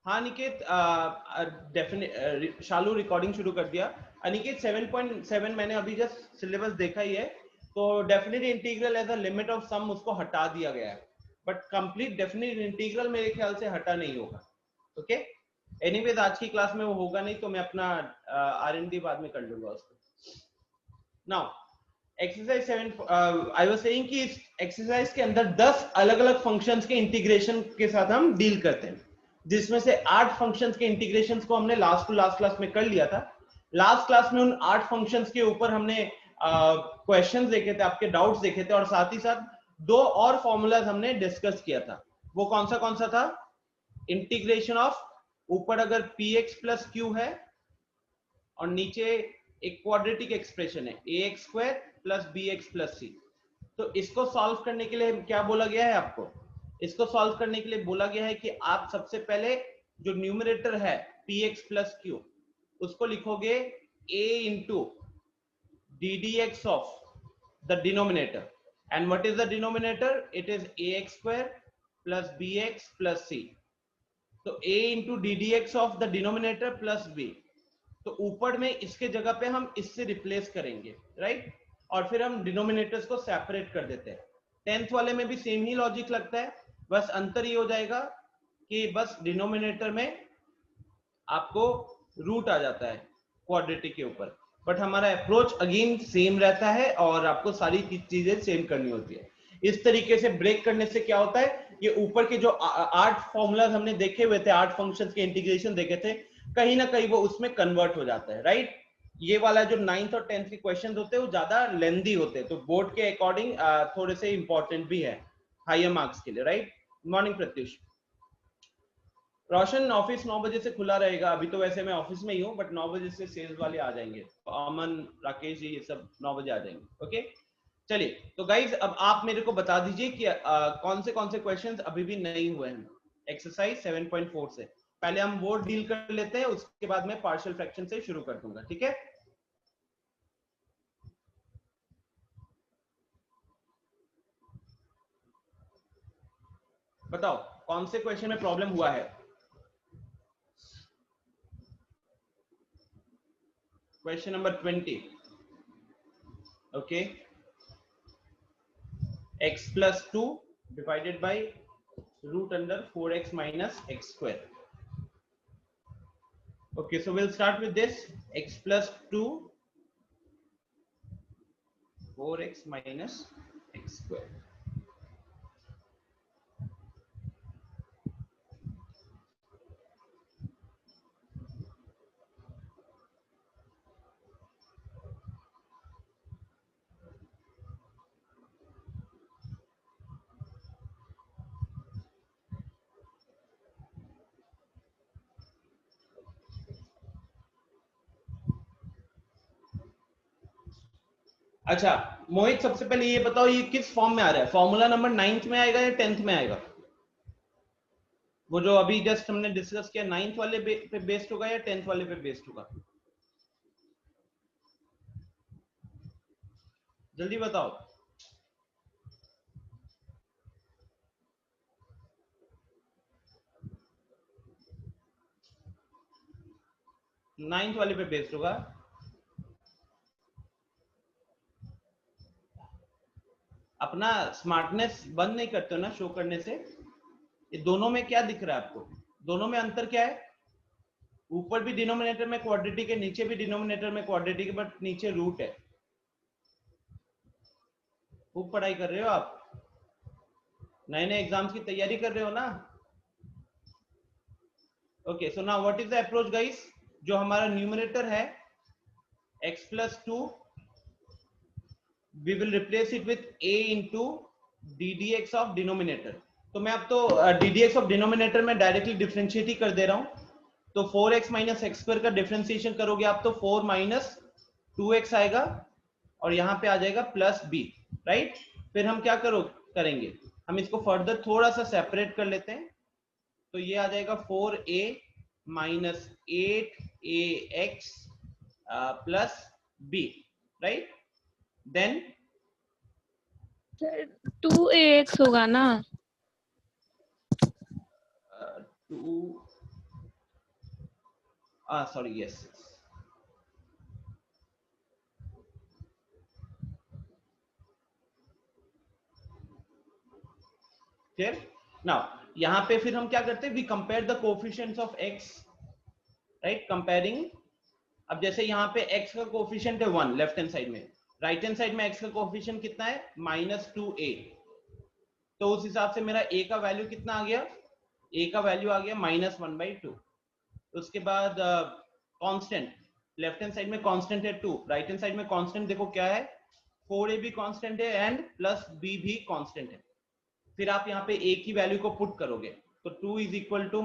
हाँ निकेत, डेफिनेट शालू रिकॉर्डिंग शुरू कर दिया। अनिकेत 7.7 मैंने अभी जस्ट सिलेबस देखा ही है, तो definite integral as a limit of sum उसको हटा दिया गया है, बट कंप्लीट डेफिनेट इंटीग्रल मेरे ख्याल से हटा नहीं होगा। ओके, एनीवेज आज की क्लास में वो होगा नहीं, तो मैं अपना R&D बाद में कर लूंगा उसको। Now exercise 7, I was saying कि इस एक्सरसाइज के अंदर 10 अलग अलग फंक्शंस के इंटीग्रेशन के साथ हम डील करते हैं, जिसमें से 8 फंक्शंस के इंटीग्रेशंस को हमने लास्ट टू लास्ट क्लास में कर लिया था। लास्ट क्लास में उन 8 फंक्शंस के ऊपर हमने क्वेश्चंस देखे थे, आपके डाउट्स देखे थे, और साथ ही साथ 2 और फॉर्मूलाज हमने डिस्कस किया था। वो कौन सा था? इंटीग्रेशन ऑफ, ऊपर अगर px प्लस क्यू है और नीचे एक क्वाड्रेटिक एक्सप्रेशन है ax square plus bx plus c, तो इसको सॉल्व करने के लिए क्या बोला गया है आपको? इसको सॉल्व करने के लिए बोला गया है कि आप सबसे पहले जो न्यूमरेटर है px प्लस q, उसको लिखोगे a into ddx of the denominator, and what is the denominator? It is ax square plus bx plus c। तो a into ddx of the denominator plus b, तो ऊपर में इसके जगह पे हम इससे रिप्लेस करेंगे, राइट? और फिर हम डिनोमिनेटर्स को सेपरेट कर देते हैं। 10th वाले में भी सेम ही लॉजिक लगता है, बस अंतर ये हो जाएगा कि बस डिनोमिनेटर में आपको रूट आ जाता है क्वाड्रेटिक के ऊपर, बट हमारा अप्रोच अगेन सेम रहता है और आपको सारी चीजें सेम करनी होती है। इस तरीके से ब्रेक करने से क्या होता है, ये ऊपर के जो 8 फॉर्मूलाज हमने देखे हुए थे, 8 फंक्शंस के इंटीग्रेशन देखे थे, कहीं ना कहीं वो उसमें कन्वर्ट हो जाता है, राइट? ये वाला जो 9th और 10th के क्वेश्चन होते हैं वो ज्यादा लेंदी होते हैं, तो बोर्ड के अकॉर्डिंग थोड़े से इंपॉर्टेंट भी है हायर मार्क्स के लिए, राइट? मॉर्निंग प्रत्युष। रोशन, ऑफिस 9 बजे से खुला रहेगा, अभी तो वैसे मैं ऑफिस में ही हूँ, बट 9 बजे से सेल्स वाले आ जाएंगे, अमन, राकेश जी, ये सब 9 बजे आ जाएंगे। ओके, चलिए तो गाइज अब आप मेरे को बता दीजिए कि कौन से क्वेश्चंस अभी भी नहीं हुए हैं एक्सरसाइज 7.4 से। पहले हम वो डील कर लेते हैं, उसके बाद मैं पार्शियल फ्रैक्शन से शुरू कर दूंगा, ठीक है? बताओ कौन से क्वेश्चन में प्रॉब्लम हुआ है। Question number 20। Okay, x plus 2 divided by root under 4x minus x square. Okay, so we'll start with this. X plus 2 4x minus x square. अच्छा मोहित, सबसे पहले ये बताओ ये किस फॉर्म में आ रहा है? फॉर्मूला नंबर 9th में आएगा या 10th में आएगा? वो जो अभी जस्ट हमने डिस्कस किया 9th वाले पे बेस्ड होगा या 10th वाले पे बेस्ड होगा? जल्दी बताओ। 9th वाले पे बेस्ड होगा। अपना स्मार्टनेस बंद नहीं करते हो ना शो करने से? ये दोनों में क्या दिख रहा है आपको? दोनों में अंतर क्या है? ऊपर भी डिनोमिनेटर में क्वाड्रेटिक है, नीचे भी डिनोमिनेटर में क्वाड्रेटिक है, बट नीचे रूट है। खूब पढ़ाई कर रहे हो आप, नए नए एग्जाम्स की तैयारी कर रहे हो ना? Okay, so now what is the approach guys? जो हमारा न्यूमरेटर है x plus 2, we will replace it with a into ddx of denominator। तो मैं अब तो ddx of denominator में डायरेक्टली डिफरेंशिएट ही कर दे रहा हूं, तो 4x माइनस एक्स स्क्वायर का डिफरेंशिएशन करोगे आप तो 4 माइनस 2x आएगा और यहाँ पे आ जाएगा प्लस b, राइट? फिर हम क्या करेंगे, हम इसको फर्दर थोड़ा सा सेपरेट कर लेते हैं, तो ये आ जाएगा 4a minus 8ax plus b, right? Then 2ax होगा ना? 2 सॉरी, यस। क्लियर? नाउ यहाँ पे फिर हम क्या करते हैं, we compare the coefficients of x, right, comparing. अब जैसे यहाँ पे x का कोफिशिएंट है 1 लेफ्ट हैंड साइड में, राइट हैंड साइड में x का कोफिशिएंट कितना है -2a, तो उस हिसाब से मेरा a का वैल्यू कितना आ गया, a का वैल्यू आ गया -1/2। उसके बाद कांस्टेंट, लेफ्ट हैंड साइड में कांस्टेंट है 2, राइट हैंड साइड में कांस्टेंट देखो क्या है, 4a भी कांस्टेंट है एंड प्लस b भी कांस्टेंट है। फिर आप यहाँ पे a की वैल्यू को पुट करोगे तो 2 is equal to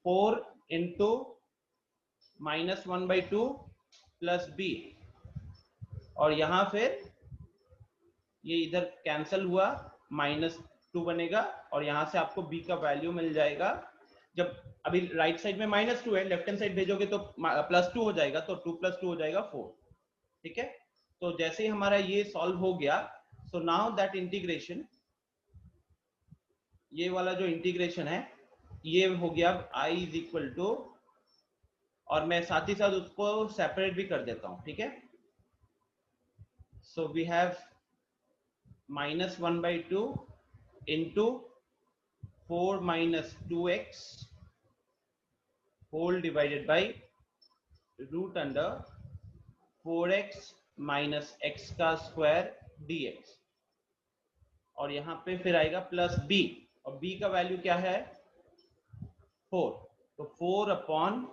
4 into -1/2 plus b, और यहाँ फिर ये इधर कैंसिल हुआ, -2 बनेगा, और यहाँ से आपको b का वैल्यू मिल जाएगा। जब अभी राइट साइड में -2 है, लेफ्ट हैंड साइड भेजोगे तो +2 हो जाएगा, तो 2 + 2 हो जाएगा 4। ठीक है, तो जैसे ही हमारा ये सॉल्व हो गया, सो नाउ दैट इंटीग्रेशन, ये वाला जो इंटीग्रेशन है ये हो गया i इज इक्वल टू, और मैं साथ ही साथ उसको सेपरेट भी कर देता हूं। ठीक है, so we have -1/2 into 4 - 2x whole divided by root under 4x minus x का स्क्वायर dx, और यहाँ पे फिर आएगा प्लस b, और b का वैल्यू क्या है 4, तो 4 upon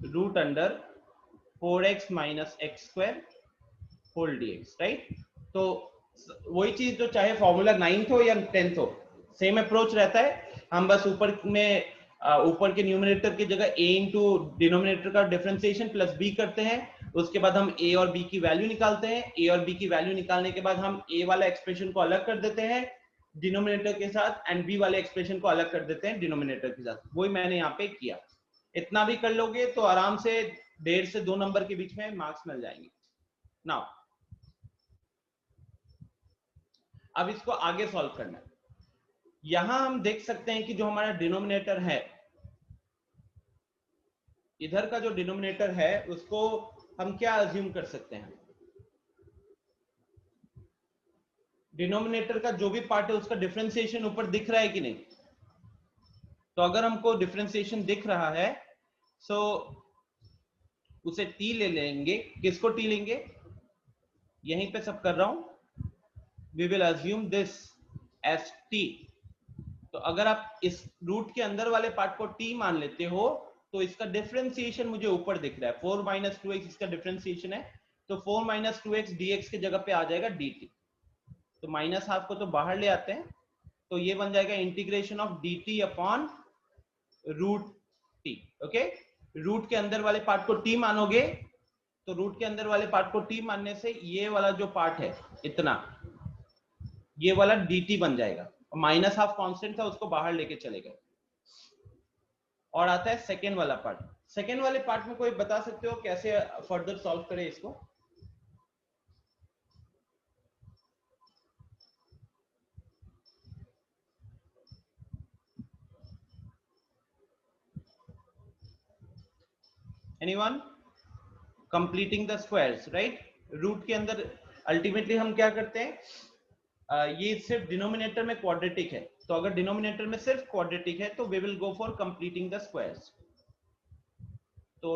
root under 4x minus x square whole dx, right. तो वही चीज जो चाहे फॉर्मूला 9th हो या 10th हो, सेम अप्रोच रहता है। हम बस ऊपर के न्यूमरेटर की जगह a इंटू डिनोमिनेटर का डिफरेंशिएशन प्लस b करते हैं, उसके बाद हम a और b की वैल्यू निकालते हैं। a और b की वैल्यू निकालने के बाद हम a वाला एक्सप्रेशन को अलग कर देते हैं डिनोमिनेटर के साथ, एंड b वाले एक्सप्रेशन को अलग कर देते हैं डिनोमिनेटर के साथ। वही मैंने यहाँ पे किया। इतना भी कर लोगे तो आराम से 1.5 से 2 नंबर के बीच में मार्क्स मिल जाएंगे। नाउ अब इसको आगे सॉल्व करना है। यहां हम देख सकते हैं कि जो हमारा डिनोमिनेटर है, इधर का जो डिनोमिनेटर है उसको हम क्या अज्यूम कर सकते हैं, डिनोमिनेटर का जो भी पार्ट है उसका डिफरेंशिएशन ऊपर दिख रहा है कि नहीं। तो अगर हमको डिफरेंशिएशन दिख रहा है सो उसे t ले लेंगे। किसको t लेंगे, यहीं पे सब कर रहा हूं, we will assume this as t। तो अगर आप इस रूट के अंदर वाले पार्ट को t मान लेते हो तो इसका डिफरेंशिएशन मुझे ऊपर दिख रहा है, 4 - 2x इसका डिफरेंशिएशन है, तो 4 - 2x dx की जगह पे आ जाएगा dt। तो -½ को तो बाहर ले आते हैं, तो ये बन जाएगा integration of dt upon root t। Okay, root के अंदर वाले पार्ट को t मानोगे तो रूट के अंदर वाले पार्ट को t मानने से ये वाला जो पार्ट है इतना, ये वाला dt बन जाएगा, -½ कांस्टेंट था उसको बाहर लेके चले गए। और आता है सेकेंड वाला पार्ट। सेकेंड वाले पार्ट में कोई बता सकते हो कैसे फर्दर सॉल्व करें इसको? Anyone? Completing the squares, right. Root के अंदर अल्टीमेटली हम क्या करते हैं, ये सिर्फ डिनोमिनेटर में क्वाड्रेटिक है, तो अगर डिनोमिनेटर में सिर्फ क्वाड्रेटिक है तो we will go for completing the squares. तो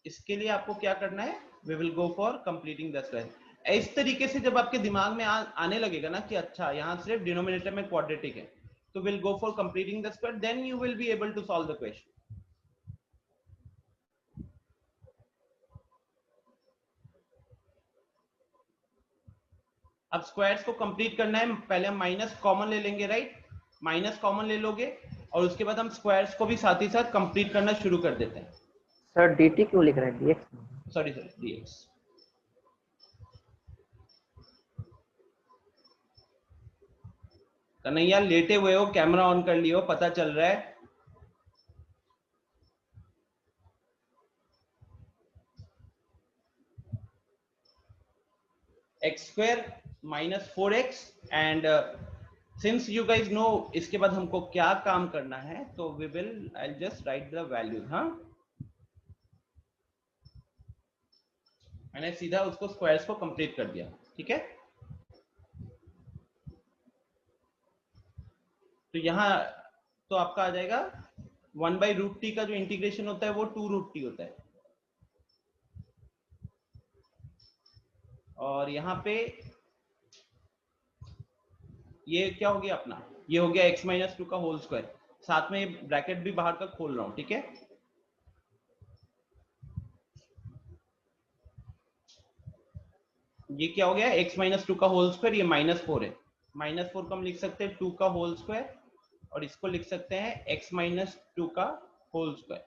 इसके लिए आपको क्या करना है, we will go for completing the square. इस तरीके से जब आपके दिमाग में आने लगेगा ना कि अच्छा यहाँ सिर्फ डिनोमिनेटर में क्वाड्रेटिक है, तो will go for completing the square, then you will be able to solve the question. अब स्क्वायर्स को कंप्लीट करना है, पहले हम माइनस कॉमन ले लेंगे, राइट। माइनस कॉमन ले लोगे और उसके बाद हम स्क्वायर्स को भी साथ ही साथ कंप्लीट करना शुरू कर देते हैं। सर dt क्यों लिख रहे हैं, dx? Sorry dx। कन्हैया लेटे हुए हो, कैमरा ऑन कर लियो, पता चल रहा है। x² - 4x, and since you guys know इसके बाद हमको क्या काम करना है, तो we will, I just write the value. हाँ, मैंने सीधा उसको स्क्वायर्स को कंप्लीट कर दिया, ठीक है। तो यहाँ तो आपका आ जाएगा 1/√t का जो इंटीग्रेशन होता है वो 2√t होता है, और यहाँ पे ये क्या हो गया अपना, ये हो गया x-2 का होल स्क्वायर, साथ में ब्रैकेट भी बाहर का खोल रहा हूँ, ठीक है। ये क्या हो गया, x-2 का होल स्क्वायर, ये -4 है, -4 को हम लिख सकते हैं 2 का होल स्क्वायर, और इसको लिख सकते हैं x-2 का whole square.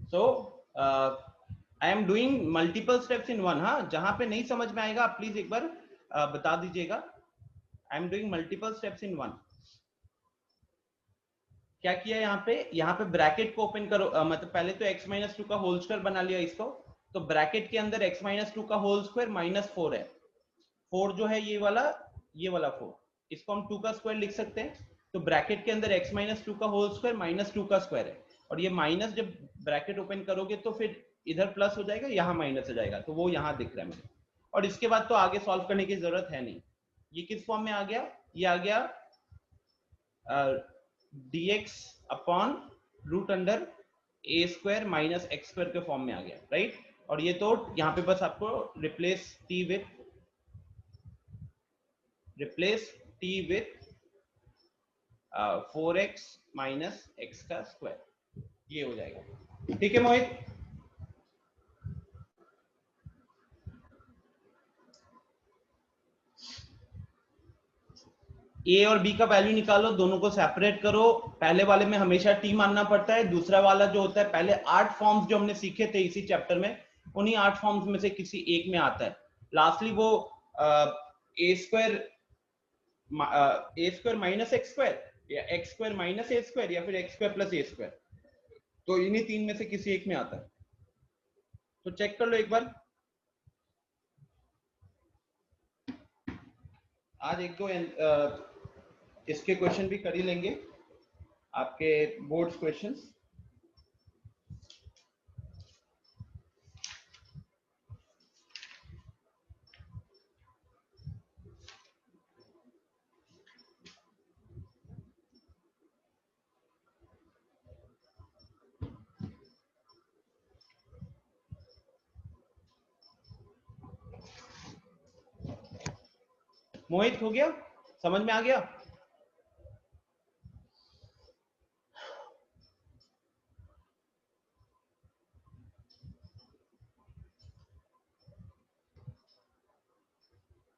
So I am doing multiple steps in one. हाँ, जहां पे नहीं समझ में आएगा आप प्लीज एक बार बता दीजिएगा। आई am doing multiple steps in one. क्या किया यहाँ पे ब्रैकेट को ओपन करो, मतलब पहले तो x-2 का होल स्क्वायर बना लिया इसको, तो ब्रैकेट के अंदर x-2 का होल स्क्वायर -4 है, 4 जो है ये वाला 4, इसको हम 2 का स्क्वायर लिख सकते हैं। तो ब्रैकेट के अंदर x-2 का होल स्क्वायर -2 का स्क्वायर है, और ये माइनस जब ब्रैकेट ओपन करोगे तो फिर इधर प्लस हो जाएगा, यहाँ माइनस हो जाएगा, तो वो यहाँ दिख रहा है मुझे। और इसके बाद तो आगे सॉल्व करने की जरूरत है नहीं। ये किस फॉर्म में आ गया, ये आ गया dx अपॉन √a² - x² के फॉर्म में आ गया, राइट। और ये तो यहाँ पे बस आपको replace t with 4x - x का स्क्वायर, ये हो जाएगा, ठीक है मोहित। a और b का वैल्यू निकालो, दोनों को सेपरेट करो। पहले वाले में हमेशा t मानना पड़ता है, दूसरा वाला जो होता है, पहले 8 फॉर्म्स जो हमने सीखे थे इसी चैप्टर में, उन्हीं 8 फॉर्म्स में से किसी एक में आता है। लास्टली वो a² - x² या x² - a² या फिर x² + a², तो इन्हीं 3 में से किसी एक में आता है। तो चेक कर लो एक बार। आज एक दो इसके क्वेश्चन भी कर ही लेंगे, आपके बोर्ड्स क्वेश्चंस। मोहित हो गया, समझ में आ गया?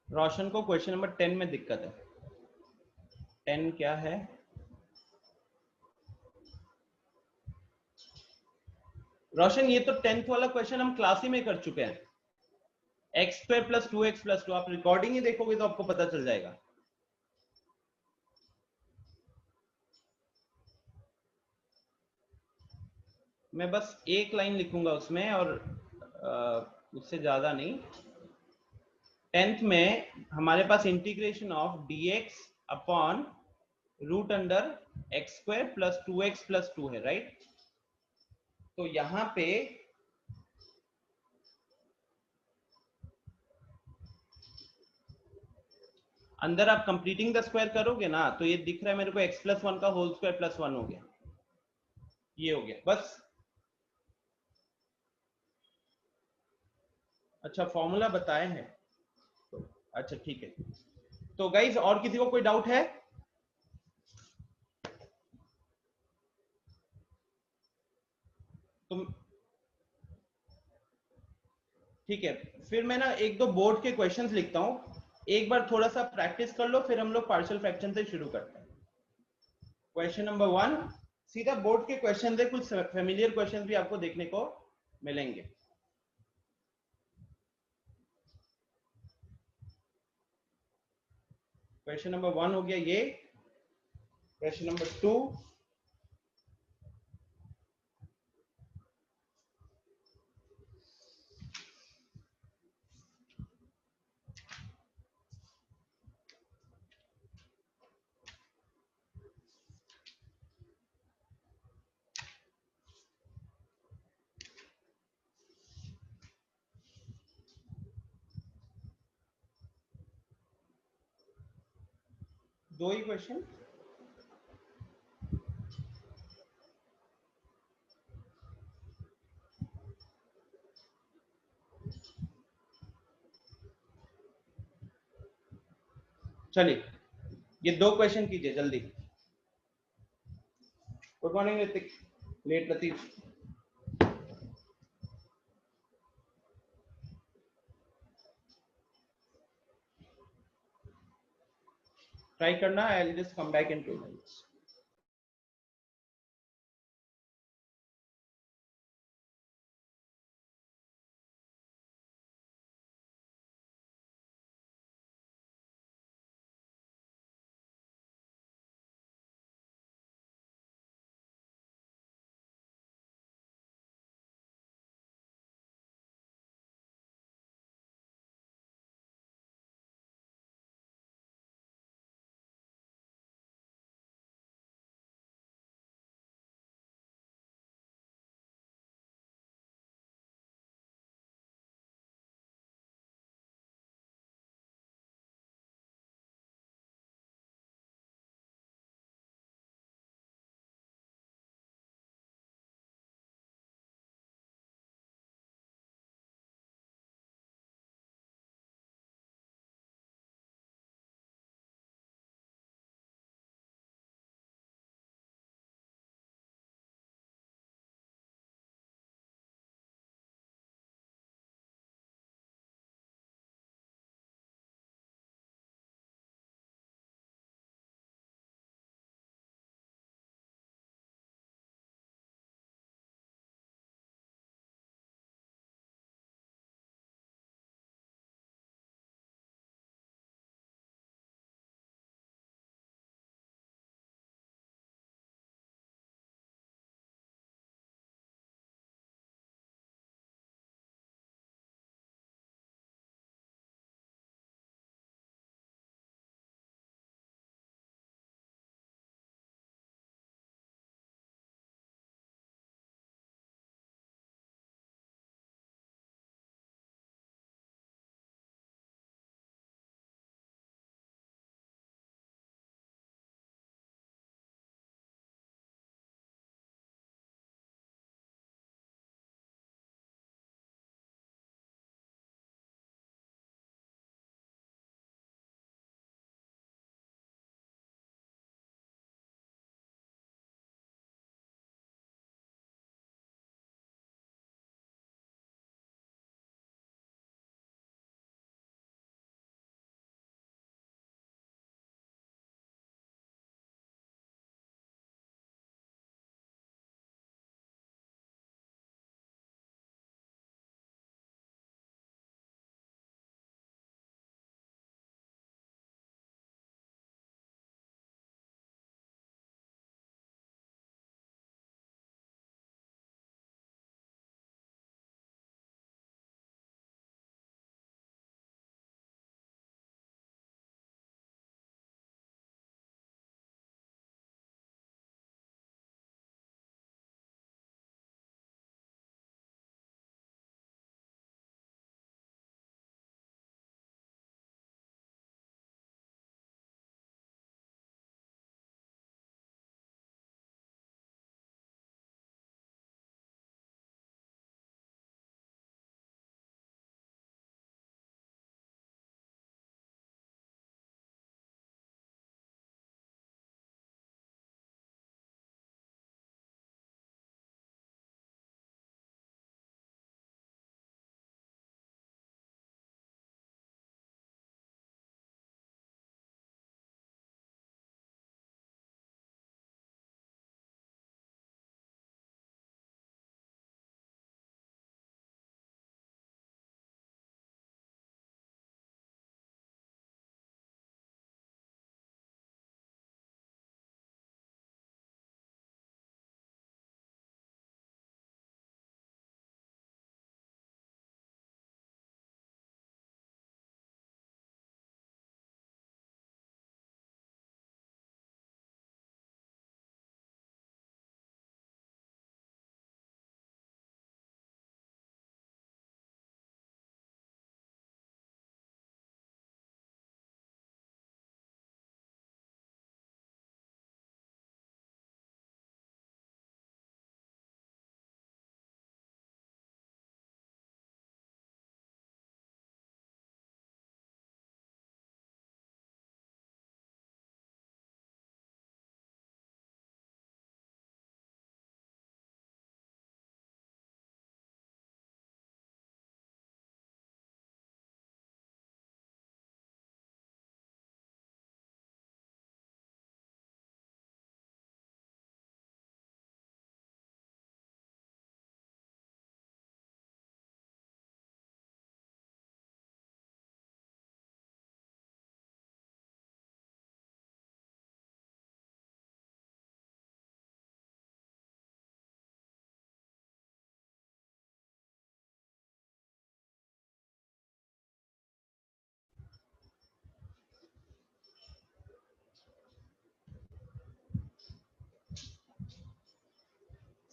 रोशन को क्वेश्चन नंबर 10 में दिक्कत है। 10 क्या है? रोशन ये तो 10th वाला क्वेश्चन हम क्लास ही में कर चुके हैं। x² + 2x + 2, आप रिकॉर्डिंग ही देखोगे तो आपको पता चल जाएगा। मैं बस एक लाइन लिखूंगा उसमें, और उससे ज्यादा नहीं। 10th में हमारे पास integration of dx upon √x² + 2x + 2 है, राइट। तो यहां पे अंदर आप कंप्लीटिंग द स्क्वायर करोगे ना, तो ये दिख रहा है मेरे को x+1 का होल स्क्वायर +1 हो गया, ये हो गया बस। अच्छा, फॉर्मूला बताए हैं तो, अच्छा ठीक है। तो गाइज और किसी को कोई डाउट है? तुम ठीक है, फिर मैं ना एक दो बोर्ड के क्वेश्चंस लिखता हूं, एक बार थोड़ा सा प्रैक्टिस कर लो, फिर हम लोग पार्शियल फ्रैक्शन से शुरू करते हैं। क्वेश्चन नंबर 1 सीधा बोर्ड के क्वेश्चन है, कुछ फेमिलियर क्वेश्चन भी आपको देखने को मिलेंगे। क्वेश्चन नंबर 1 हो गया ये। क्वेश्चन नंबर 2, दो ही क्वेश्चन। चलिए ये दो क्वेश्चन कीजिए जल्दी। गुड मॉर्निंग ऋतिक, लेट लतीफ। ट्राई करना, I will just come back in 2 minutes।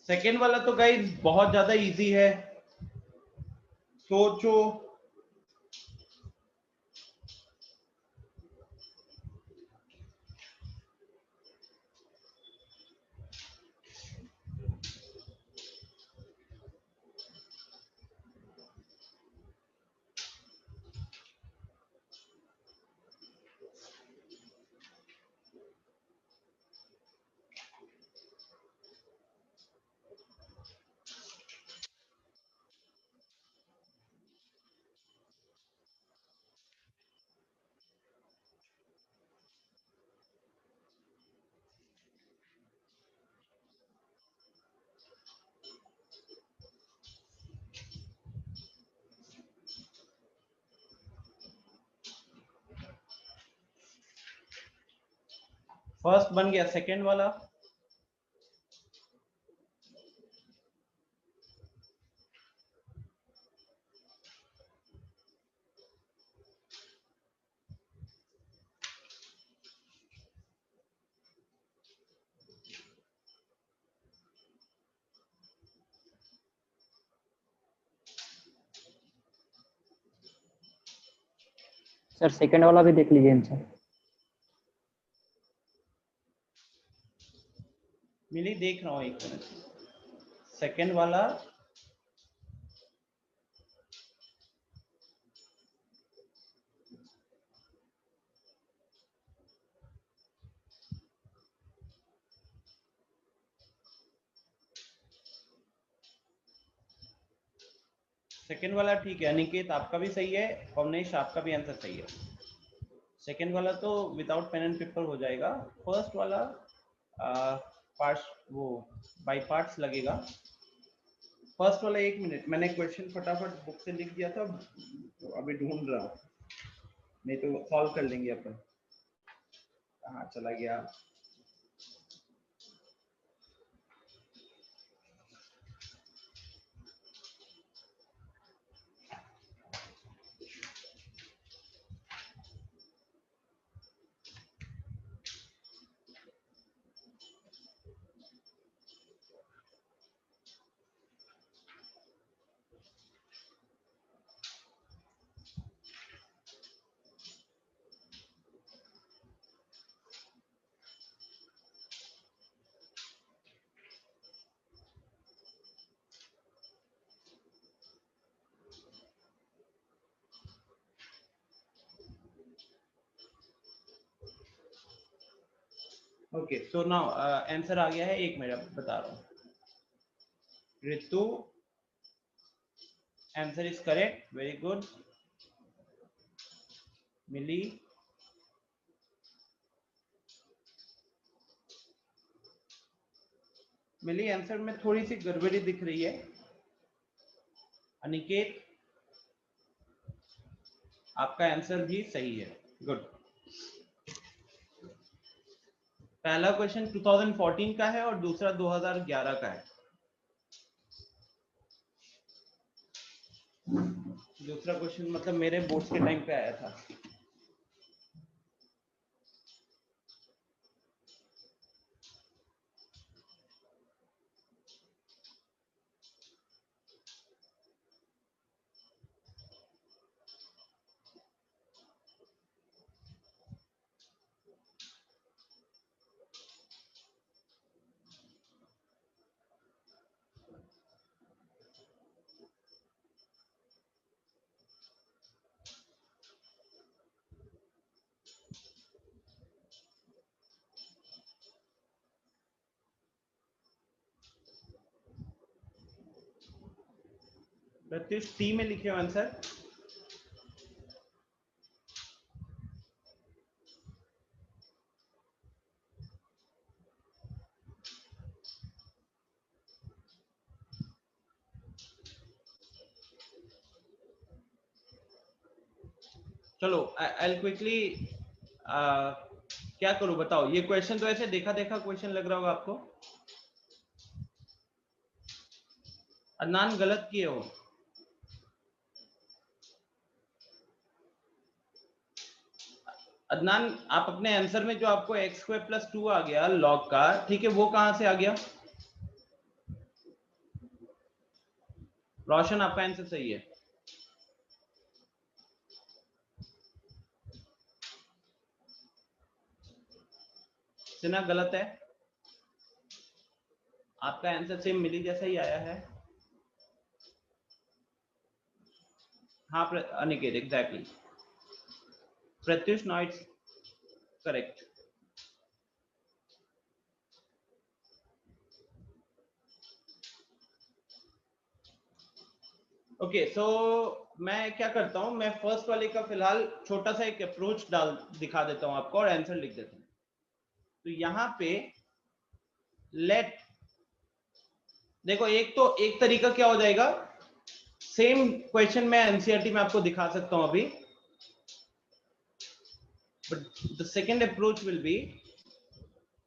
Second वाला तो गाइस बहुत ज्यादा इजी है, सोचो। फर्स्ट बन गया, सेकेंड वाला सर सेकंड वाला भी देख लीजिए आंसर। मिली, देख रहा हूँ एक मिनट। सेकेंड वाला ठीक है। अनिकेत आपका भी सही है, पवनेश आपका भी आंसर सही है। सेकेंड वाला तो विदाउट पेन एंड पेपर हो जाएगा। फर्स्ट वाला पार्ट्स, वो बाय पार्ट्स लगेगा। फर्स्ट वाला, एक मिनट, मैंने क्वेश्चन फटाफट बुक से लिख दिया था, तो अभी ढूंढ रहा हूँ, नहीं तो सॉल्व कर लेंगे अपन। कहाँ चला गया? ओके, सो नाउ आंसर आ गया है, एक मिनट बता रहा हूँ। Ritu, answer is correct, very good. Mili, Mili answer में थोड़ी सी गड़बड़ी दिख रही है। अनिकेत, आपका आंसर भी सही है, गुड। पहला क्वेश्चन 2014 का है और दूसरा 2011 का है। दूसरा क्वेश्चन मतलब मेरे बोर्ड्स के टाइम पे आया था। प्रत्युष, सी में लिखे हो आंसर। चलो, आई क्विकली, क्या करूं बताओ। ये क्वेश्चन तो ऐसे देखा देखा क्वेश्चन लग रहा होगा आपको। अदनान, गलत किए हो। अदनान, आप अपने आंसर में जो आपको x² + 2 आ गया लॉग का, ठीक है, वो कहां से आ गया? रोशन आपका आंसर सही है। सिन्हा गलत है, आपका आंसर सेम मिली जैसा ही आया है। हाँ Aniket exactly, Pratyush no it's correct. Okay so मैं क्या करता हूं, मैं फर्स्ट वाले का फिलहाल छोटा सा एक अप्रोच दिखा देता हूं आपको और आंसर लिख देता हूं। तो यहां पे लेट देखो, एक तरीका क्या हो जाएगा, सेम क्वेश्चन मैं एनसीईआरटी में आपको दिखा सकता हूं अभी, but the second approach will be,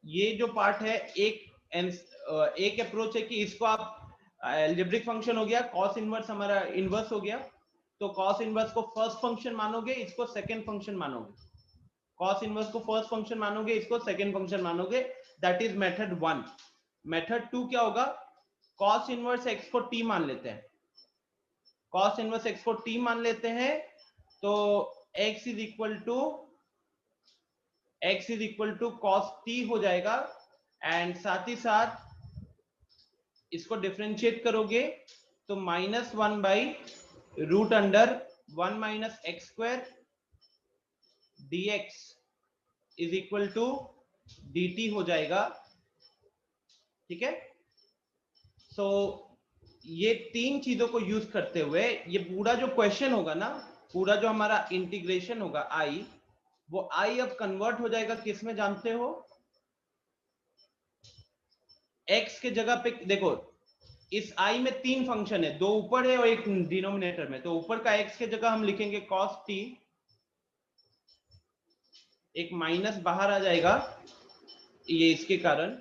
ये जो पार्ट है एक अप्रोच है कि इसको आप अलजेब्रिक फंक्शन हो गया, कॉस इनवर्स हमारा इनवर्स हो गया, तो कॉस इनवर्स को फर्स्ट फंक्शन मानोगे, इसको सेकंड फंक्शन मानोगे, कॉस इनवर्स को फर्स्ट फंक्शन मानोगे, इसको सेकंड फंक्शन मानोगे, दैट इज मेथड 1। मेथड 2 क्या होगा, कॉस इनवर्स एक्स को टी मान लेते हैं, कॉस इनवर्स एक्स को टी मान लेते हैं, तो x is equal to cos t हो जाएगा, एंड साथ ही साथ इसको डिफरेंशिएट करोगे तो -1/√(1 - x²) dx is equal to dt हो जाएगा। ठीक है, सो ये तीन चीजों को यूज करते हुए ये पूरा जो क्वेश्चन होगा ना, पूरा जो हमारा इंटीग्रेशन होगा आई, वो आई अब कन्वर्ट हो जाएगा किस में जानते हो, x के जगह पे देखो, इस i में तीन फंक्शन है, दो ऊपर है और एक डिनोमिनेटर में, तो ऊपर का x के जगह हम लिखेंगे cos t, एक माइनस बाहर आ जाएगा ये इसके कारण,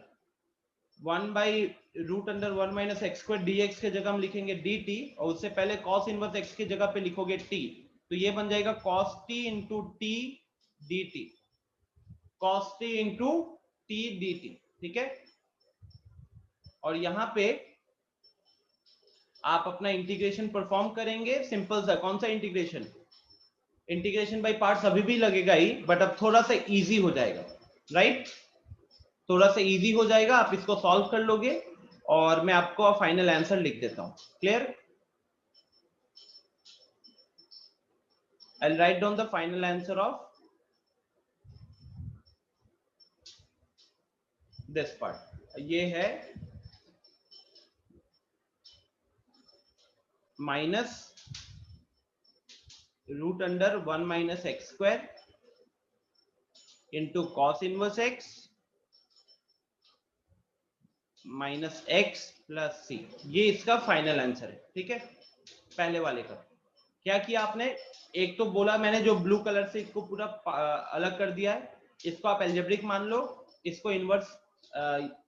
1/√(1 - x² dx के जगह हम लिखेंगे dt, और उससे पहले cos इनवर्स x की जगह पे लिखोगे t, तो ये बन जाएगा cos t into t dt, cos t into t dt। ठीक है, और यहां पे आप अपना इंटीग्रेशन परफॉर्म करेंगे, सिंपल सा, कौन सा इंटीग्रेशन, इंटीग्रेशन बाय पार्ट्स अभी भी लगेगा ही, बट अब थोड़ा सा इजी हो जाएगा, राइट, थोड़ा सा इजी हो जाएगा, आप इसको सॉल्व कर लोगे और मैं आपको फाइनल आंसर लिख देता हूं। Clear, I will write down the final answer of this part, ये है -√(1 - x² into cos inverse x minus x plus c, ये इसका फाइनल आंसर है। ठीक है, पहले वाले का क्या किया आपने, एक तो बोला मैंने जो ब्लू कलर से इसको पूरा अलग कर दिया है, इसको आप अलजेब्रिक मान लो, इसको इनवर्स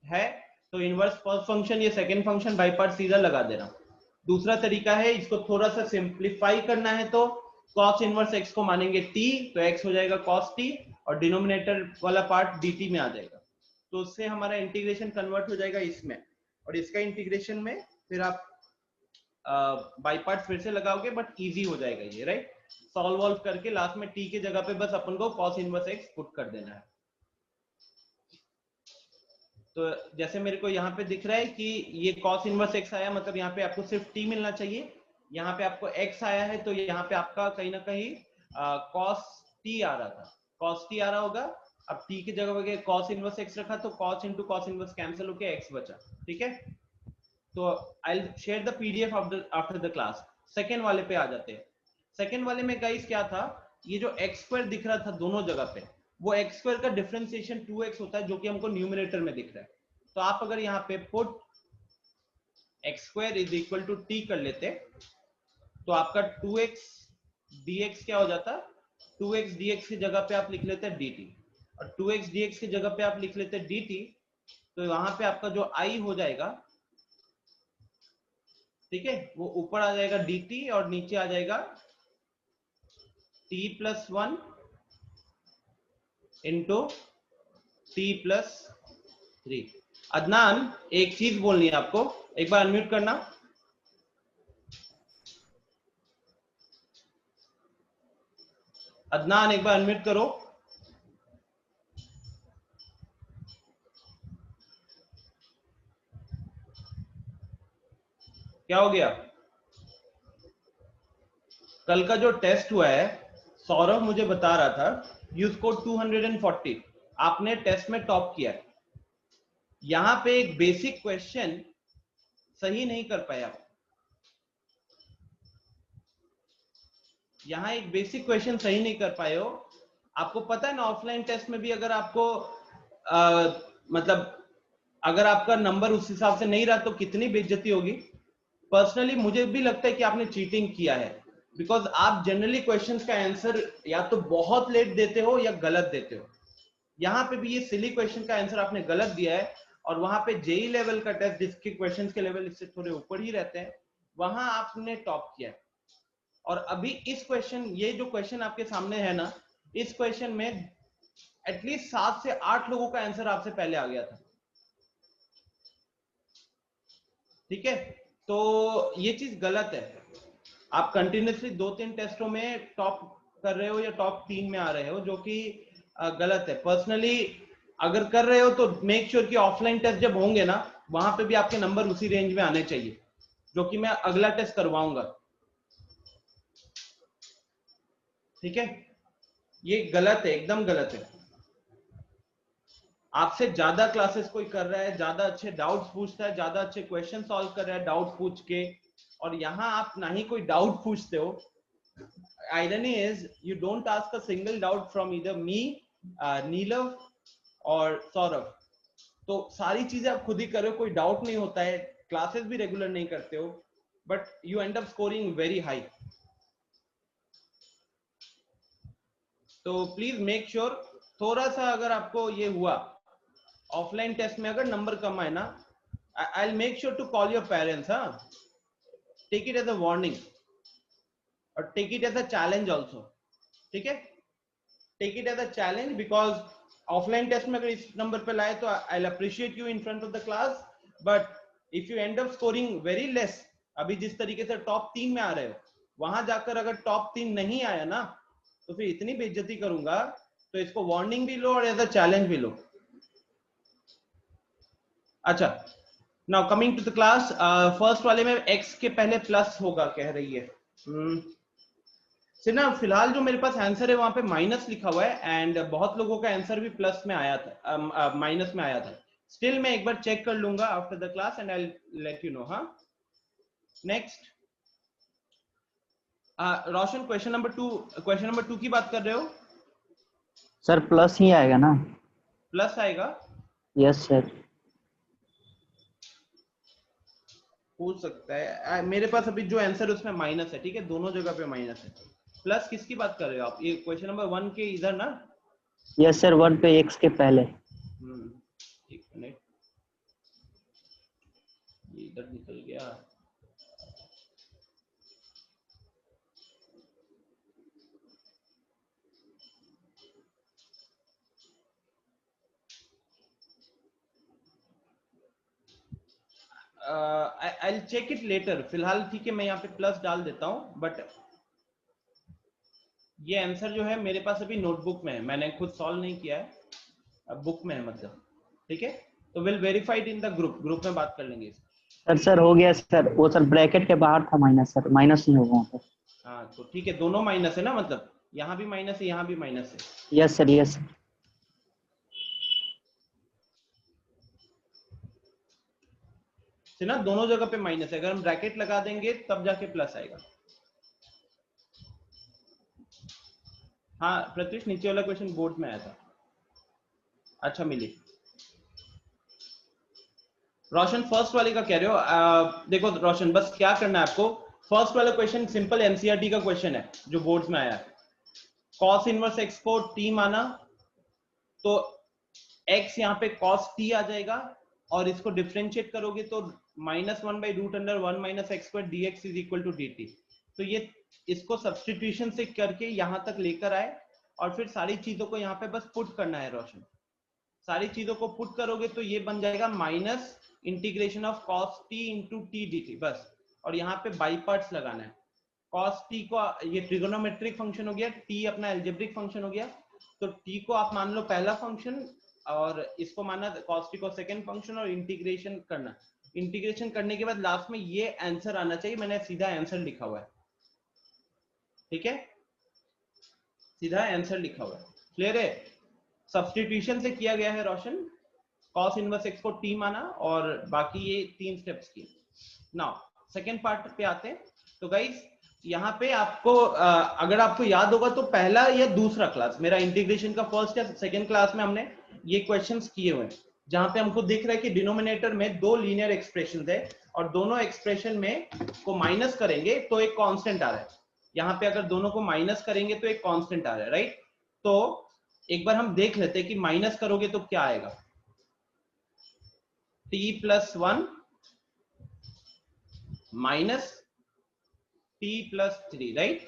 है तो इनवर्स फर्स्ट फंक्शन, ये सेकंड फंक्शन बाय पार्ट सीधा लगा देना। दूसरा तरीका है, इसको थोड़ा सा सिंप्लीफाई करना है तो cos इनवर्स x को मानेंगे t, तो x हो जाएगा cos t और डिनोमिनेटर वाला पार्ट dt में आ जाएगा, तो उससे हमारा इंटीग्रेशन कन्वर्ट हो जाएगा इसमें, और इसका इंटीग्रेशन में फिर आप बाई पार्ट फिर से लगाओगे, बट इजी हो जाएगा ये, राइट, सॉल्व वॉल्व करके लास्ट में t के जगह पे बस अपन को cos इनवर्स x पुट कर देना है। तो जैसे मेरे को यहाँ पे दिख रहा है कि ये cos इनवर्स x आया, मतलब यहाँ पे आपको सिर्फ t मिलना चाहिए, यहाँ पे आपको x आया है तो यहाँ पे आपका कहीं ना कहीं cos t आ रहा था, cos t आ रहा होगा, अब t की जगह पे cos इनवर्स x रखा तो cos into cos inverse cancel होके x बचा। ठीक है, तो I will share the PDF after the class. Second वाले पे आ जाते हैं। सेकेंड वाले में गाइस क्या था, ये जो x² दिख रहा था दोनों जगह पे, वो x² का डिफरेंशिएशन 2x होता है, जो कि हमको न्यूमरेटर में दिख रहा है, तो आप अगर यहाँ पे put x² is equal to t कर लेते तो आपका 2x dx क्या हो जाता, 2x dx की जगह पे आप लिख लेते dt, और 2x dx की जगह पे आप लिख लेते dt, तो वहां पे आपका जो i हो जाएगा, ठीक है, वो ऊपर आ जाएगा dt और नीचे आ जाएगा t+1 इंटू t+3। अदनान एक चीज बोलनी है आपको, एक बार अनम्यूट करना। अदनान एक बार अनम्यूट करो। क्या हो गया? कल का जो टेस्ट हुआ है, सौरभ मुझे बता रहा था यू स्कोर 240, आपने टेस्ट में टॉप किया। यहां पे एक बेसिक क्वेश्चन सही नहीं कर पाया। यहां एक बेसिक क्वेश्चन सही नहीं कर पाए हो। आपको पता है ना, ऑफलाइन टेस्ट में भी अगर आपको मतलब अगर आपका नंबर उस हिसाब से नहीं रहा तो कितनी बेइज्जती होगी। पर्सनली मुझे भी लगता है कि आपने चीटिंग किया है, बिकॉज आप जनरली क्वेश्चंस का आंसर या तो बहुत लेट देते हो या गलत देते हो। यहाँ पे भी ये सिली क्वेश्चन का आंसर आपने गलत दिया है, और वहां पे जेई लेवल का टेस्ट जिसके क्वेश्चंस के लेवल इससे थोड़े ऊपर ही रहते हैं, वहां आपने टॉप किया है। और अभी इस क्वेश्चन, ये जो क्वेश्चन आपके सामने है ना, इस क्वेश्चन में एटलीस्ट 7 से 8 लोगों का आंसर आपसे पहले आ गया था। ठीक है, तो ये चीज गलत है। आप कंटिन्यूसली 2-3 टेस्टों में टॉप कर रहे हो या टॉप 3 में आ रहे हो, जो कि गलत है। पर्सनली अगर कर रहे हो तो मेक श्योर कि ऑफलाइन टेस्ट जब होंगे ना, वहां पे भी आपके नंबर उसी रेंज में आने चाहिए, जो कि मैं अगला टेस्ट करवाऊंगा। ठीक है, ये गलत है, एकदम गलत है। आपसे ज्यादा क्लासेस कोई कर रहा है, ज्यादा अच्छे डाउट्स पूछता है, ज्यादा अच्छे क्वेश्चन सॉल्व कर रहा है डाउट पूछ के, और यहाँ आप ना ही कोई डाउट पूछते हो। Irony is you don't ask a single doubt from either me, नीलव और सौरभ। तो सारी चीजें आप खुद ही कर रहे हो, कोई डाउट नहीं होता है, क्लासेस भी रेगुलर नहीं करते हो, but you end up scoring very high. तो प्लीज मेक श्योर, थोड़ा सा अगर आपको ये हुआ ऑफलाइन टेस्ट में अगर नंबर कम आए ना, I will make sure to call your parents. हाँ, take it as a warning और take it as a challenge also. ठीक है, take it as a challenge, because offline test में अगर इस नंबर पे लाए तो I will appreciate you in front of the class, but if you end up scoring very less, अभी जिस तरीके से टॉप 3 में आ रहे हो, वहां जाकर अगर टॉप 3 नहीं आया ना, तो फिर इतनी बेइज्जती करूंगा। तो इसको वार्निंग भी लो और एज अ चैलेंज भी लो। अच्छा, now coming to the class, first वाले में x के पहले प्लस होगा कह रही है। ना फिलहाल जो मेरे पास आंसर है वहां पे माइनस लिखा हुआ है, एंड बहुत लोगों का आंसर भी प्लस में आया था, माइनस में आया था। स्टिल मैं एक बार चेक कर लूंगा after the class and I will let you know. हाँ, नेक्स्ट रोशन, क्वेश्चन नंबर 2 की बात कर रहे हो? सर प्लस ही आएगा ना? प्लस आएगा? Yes sir. हो सकता है, मेरे पास अभी जो आंसर है उसमें माइनस है। ठीक है, दोनों जगह पे माइनस है। प्लस किसकी बात कर रहे हो आप? ये क्वेश्चन नंबर 1 के इधर ना? यस सर, 1 पे x के पहले। एक मिनट, ये इधर निकल गया। I check it later. फिलहाल ठीक है, मैं यहाँ पे प्लस डाल देता हूँ, बट ये आंसर जो है मेरे पास अभी नोटबुक में है, मैंने खुद सॉल्व नहीं किया है, अब बुक में है मतलब। ठीक है, तो will verified in the group में बात कर लेंगे इसका। सर हो गया सर, वो सर ब्रैकेट के बाहर था माइनस, सर माइनस नहीं होगा वहाँ पर। हाँ, तो ठीक है, दोनों माइनस है ना, मतलब यहाँ भी माइनस है, यहाँ भी माइनस है। Yes sir, yes. ना दोनों जगह पे माइनस है, अगर हम ब्रैकेट लगा देंगे तब जाके प्लस आएगा। हाँ प्रत्युष, नीचे वाला क्वेश्चन बोर्ड में आया था। अच्छा मिली। रोशन फर्स्ट वाले का कह रहे हो? देखो रोशन, बस क्या करना है आपको, फर्स्ट वाला क्वेश्चन सिंपल एनसीईआरटी का क्वेश्चन है जो बोर्ड्स में आया है। कॉस इनवर्स एक्स को टी माना, तो x यहाँ पे cos t आ जाएगा, और इसको डिफरेंशिएट करोगे तो -1/√1 minus x square dx is equal to dt। तो ये इसको सब्सटीट्यूशन से करके यहां तक लेकर आए, और फिर सारी चीजों को यहाँ पे बस पुट करना है रोशन। सारी चीजों को पुट करोगे तो ये बन जाएगा minus integration of cos t into T dt बस, और यहाँ पे बाई पार्ट्स लगाना है। cos t को, ये ट्रिगोनोमेट्रिक फंक्शन हो गया, t अपना एल्जेब्रिक फंक्शन हो गया, तो t को आप मान लो पहला फंक्शन और इसको मानना cos t को सेकंड फंक्शन और इंटीग्रेशन करना। इंटीग्रेशन करने के बाद लास्ट में ये आंसर आना चाहिए, मैंने सीधा आंसर लिखा हुआ है, ठीक है, सीधा आंसर लिखा हुआ है, क्लियर है। सब्स्टिट्यूशन से किया गया है रोशन, cos इनवर्स x को t माना और बाकी ये 3 स्टेप्स किए। नाउ सेकंड पार्ट पे आते हैं। तो गाइस यहाँ पे आपको अगर आपको याद होगा तो पहला या दूसरा क्लास मेरा इंटीग्रेशन का फर्स्ट या सेकंड क्लास में हमने ये क्वेश्चंस किए हुए हैं, जहां पे हमको दिख रहा है कि डिनोमिनेटर में 2 लीनियर एक्सप्रेशन है और दोनों एक्सप्रेशन में को माइनस करेंगे तो एक कांस्टेंट आ रहा है। यहाँ पे अगर दोनों को माइनस करेंगे तो एक कांस्टेंट आ रहा है, राइट। तो एक बार हम देख लेते हैं कि माइनस करोगे तो क्या आएगा, t+1 माइनस t+3, राइट।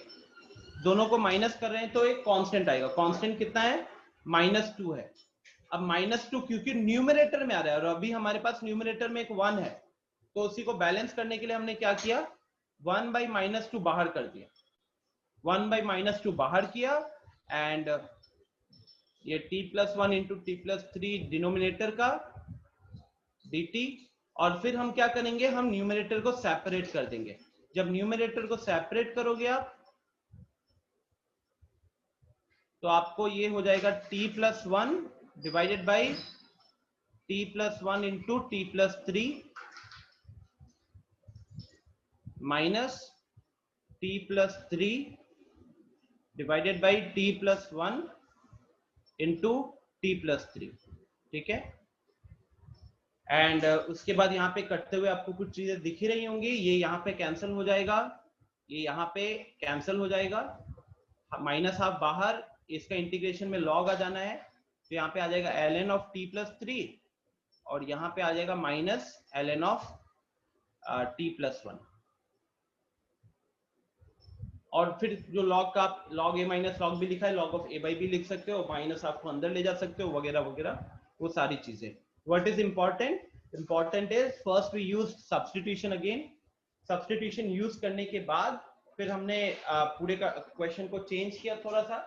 दोनों को माइनस कर रहे हैं तो एक कांस्टेंट आएगा, कांस्टेंट कितना है, -2 है। अब -2 क्योंकि न्यूमरेटर में आ रहा है और अभी हमारे पास न्यूमरेटर में एक 1 है, तो उसी को बैलेंस करने के लिए हमने क्या किया, 1/-2 बाहर कर दिया, 1/-2 बाहर किया एंड ये t+1 इंटू t+3 डिनोमिनेटर का dt, और फिर हम क्या करेंगे, हम न्यूमरेटर को सेपरेट कर देंगे। जब न्यूमरेटर को सेपरेट करोगे आप तो आपको ये हो जाएगा t+1 divided by t+1 into t+3 minus t+3 divided by t+1 into t+3, ठीक है। एंड उसके बाद यहाँ पे कटते हुए आपको कुछ चीजें दिख ही रही होंगी, ये यहाँ पे कैंसिल हो जाएगा, ये यहाँ पे कैंसिल हो जाएगा, -½ बाहर, इसका इंटीग्रेशन में लॉग आ जाना है, तो यहाँ पे आ जाएगा ln ऑफ t+3 और यहाँ पे आ जाएगा माइनस ln ऑफ t+1, और फिर जो लॉग का आप log a माइनस लॉग भी लिखा है, log ऑफ a भी लिख सकते हो, माइनस आपको अंदर ले जा सकते हो, वगैरह वगैरह वो सारी चीजें। What is important? Important is first we use substitution again. Substitution use करने के बाद फिर हमने पूरे का क्वेश्चन को चेंज किया, थोड़ा सा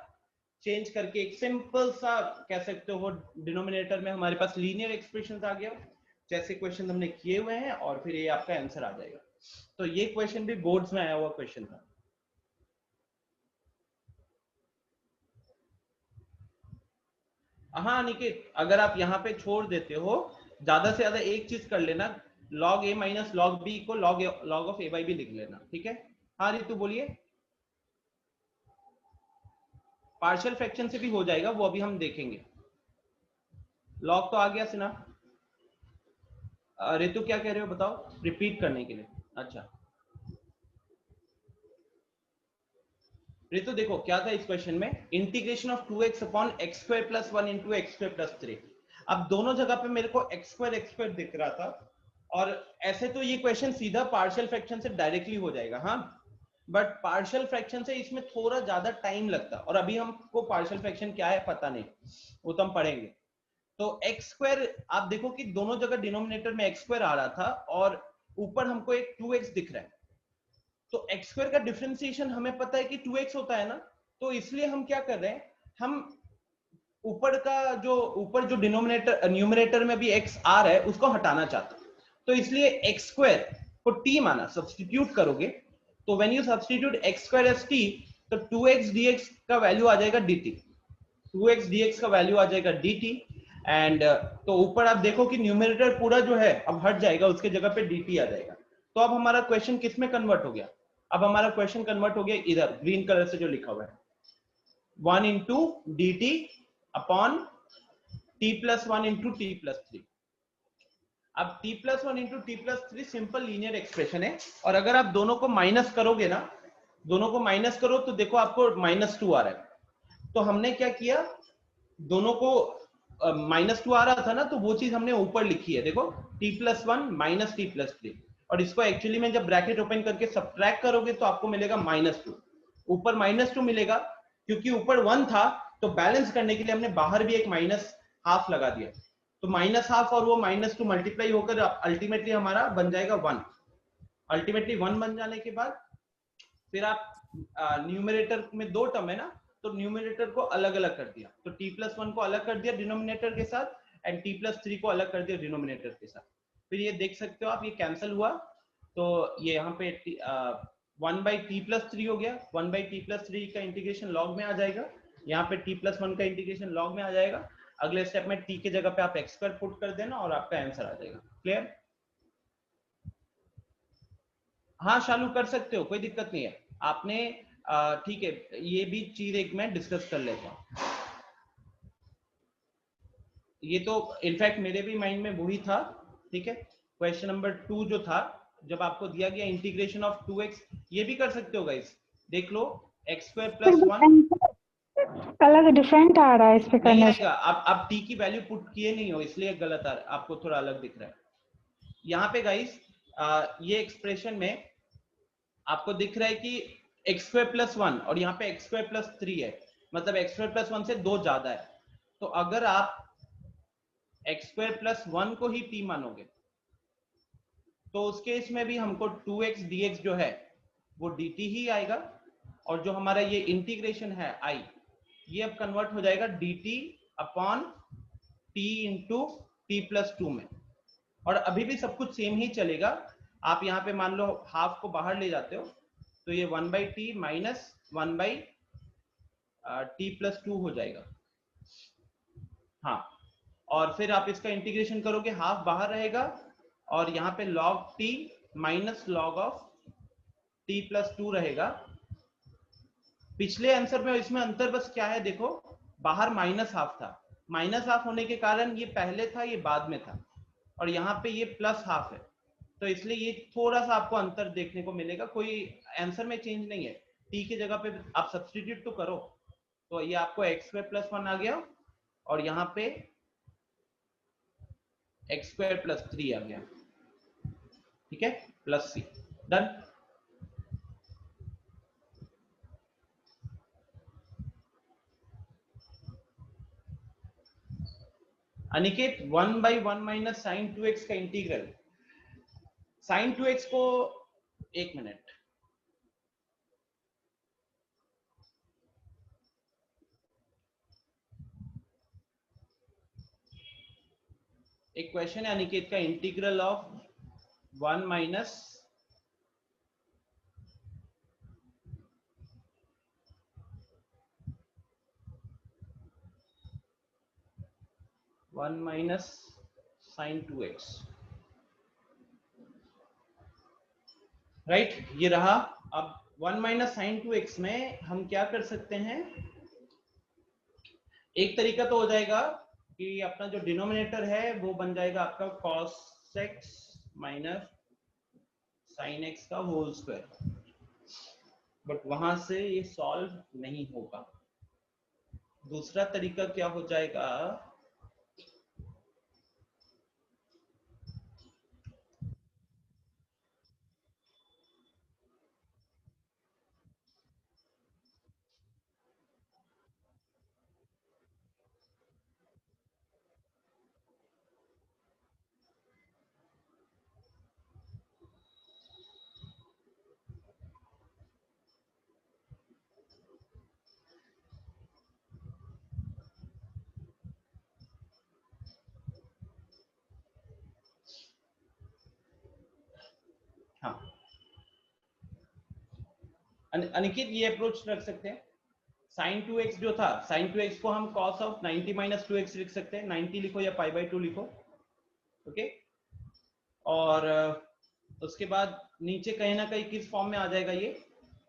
चेंज करके एक सिंपल सा कह सकते हो डिनोमिनेटर में हमारे पास लीनियर एक्सप्रेशन आ गया, जैसे क्वेश्चन हमने किए हुए हैं, और फिर ये आपका आंसर आ जाएगा। तो ये क्वेश्चन भी बोर्ड्स में आया हुआ क्वेश्चन था। हाँ निकित, अगर आप यहाँ पे छोड़ देते हो, ज्यादा से ज्यादा एक चीज कर लेना, log a minus log b को log ऑफ a भी लिख लेना, ठीक है। हाँ रितु बोलिए। पार्शियल फ्रैक्शन से भी हो जाएगा, वो अभी हम देखेंगे। log तो आ गया सिना। रितु क्या कह रहे हो बताओ, रिपीट करने के लिए। अच्छा रितु देखो क्या था इस क्वेश्चन में, integration of 2x upon x² + 1 into x² + 3। अब दोनों जगह पे मेरे को x² दिख रहा था, और ऐसे तो ये क्वेश्चन सीधा पार्शियल फ्रैक्शन से डायरेक्टली हो जाएगा, हाँ, बट पार्शियल फ्रैक्शन से इसमें थोड़ा ज्यादा टाइम लगता, और अभी हमको पार्शियल फ्रैक्शन क्या है पता नहीं, वो तो हम पढ़ेंगे। तो x² आप देखो कि दोनों जगह डिनोमिनेटर में x² आ रहा था और ऊपर हमको एक 2x दिख रहा है, तो x² का डिफरेंशिएशन हमें पता है कि 2x होता है ना, तो इसलिए हम क्या कर रहे हैं, हम ऊपर जो डिनोमिनेटर न्यूमरेटर में भी x आ रहा है उसको हटाना चाहते हैं, तो इसलिए x² को t माना, सब्स्टिट्यूट करोगे तो when you substitute x² as t, तो 2x dx का वैल्यू आ जाएगा dt, 2x dx का वैल्यू आ जाएगा dt, एंड तो ऊपर आप देखो कि न्यूमरेटर पूरा जो है अब हट जाएगा, उसके जगह पे dt आ जाएगा। तो अब हमारा क्वेश्चन किस में कन्वर्ट हो गया, अब हमारा क्वेश्चन कन्वर्ट हो गया इधर ग्रीन कलर से जो लिखा हुआ है, 1 into dt upon t+1 into t+3। अब t+1 into t+3 simple linear expression है, और अगर आप दोनों को माइनस करोगे ना, दोनों को माइनस करो तो देखो आपको -2 आ रहा है, तो हमने क्या किया, दोनों को -2 आ रहा था ना, तो वो चीज हमने ऊपर लिखी है, देखो t+1 माइनस t+3, और इसको एक्चुअली में जब ब्रैकेट ओपन करके सब्ट्रैक्ट करोगे तो आपको मिलेगा -2, ऊपर -2 मिलेगा, क्योंकि ऊपर 1 था तो बैलेंस करने के लिए हमने बाहर भी एक -½ लगा दिया, तो -½ और वो -2 मल्टीप्लाई होकर अल्टीमेटली हमारा बन जाएगा 1। अल्टीमेटली 1 बन जाने के बाद फिर आप न्यूमरेटर में 2 टर्म है ना, तो न्यूमरेटर को अलग अलग कर दिया, तो t+1 को अलग कर दिया डिनोमिनेटर के साथ एंड t+3 को अलग कर दिया डिनोमिनेटर के साथ। फिर ये देख सकते हो आप, ये कैंसिल हुआ, तो ये यहाँ पे 1/t+3 हो गया। 1/t+3 का इंटीग्रेशन लॉग में आ जाएगा, यहाँ पे t+1 का इंटीग्रेशन लॉग में आ जाएगा। अगले स्टेप में t के जगह पे आप x² पुट कर देना और आपका आंसर आ जाएगा। क्लियर? हाँ शालू कर सकते हो, कोई दिक्कत नहीं है। आपने ठीक है, ये भी चीज एक मैं डिस्कस कर लेता हूँ। ये तो इनफैक्ट मेरे भी माइंड में वही था, ठीक है। क्वेश्चन नंबर 2 जो था, जब आपको दिया गया इंटीग्रेशन ऑफ 2x, ये भी कर सकते हो गाइस, देख लो x² + 1 अलग डिफरेंट आ रहा है इस पे नहीं करने आएगा। आप t की वैल्यू पुट किए नहीं हो, इसलिए गलत आ रहा है, आपको थोड़ा अलग दिख रहा है यहाँ पे गाइस। ये एक्सप्रेशन में आपको दिख रहा है कि x² + 1 और यहाँ पे x² + 3 है, मतलब x² + 1 से 2 ज्यादा है। तो अगर आप x² + 1 को ही t मानोगे, तो उस केस में भी हमको 2x dx जो है वो dt ही आएगा, और जो हमारा ये इंटीग्रेशन है I, ये अब कन्वर्ट हो जाएगा dt upon t into t+2 में। और अभी भी सब कुछ सेम ही चलेगा। आप यहाँ पे मान लो हाफ को बाहर ले जाते हो, तो ये 1/t माइनस 1/t+2 हो जाएगा। हाँ, और फिर आप इसका इंटीग्रेशन करोगे, हाफ बाहर रहेगा और यहाँ पे log t minus log of t+2 रहेगा। पिछले आंसर में इसमें अंतर बस क्या है देखो, बाहर माइनस हाफ था, माइनस हाफ होने के कारण ये पहले था, ये बाद में था, और यहाँ पे ये प्लस हाफ है, तो इसलिए ये थोड़ा सा आपको अंतर देखने को मिलेगा। कोई आंसर में चेंज नहीं है, t के जगह पे आप सब्स्टिट्यूट तो करो, तो ये आपको x² + 1 आ गया और यहाँ पे x² + 3 आ गया, ठीक है, plus c। Done. Aniket 1/1 minus sin 2x का इंटीग्रल, sin 2x को, एक मिनट, एक क्वेश्चन है अनिकेत का, integral of 1 minus sin 2x, right, ये रहा। अब 1 माइनस sin 2x में हम क्या कर सकते हैं, एक तरीका तो हो जाएगा कि अपना जो डिनोमिनेटर है वो बन जाएगा आपका cos x minus sin x का होल स्क्वायर, बट वहां से ये सॉल्व नहीं होगा। दूसरा तरीका क्या हो जाएगा, हाँ अनिकेत ये अप्रोच रख सकते हैं। sin 2x जो था, sin 2x को हम cos ऑफ 90 - 2x लिख सकते हैं, 90 लिखो या π/2 लिखो, ओके। और उसके बाद नीचे कहीं ना कहीं किस फॉर्म में आ जाएगा ये,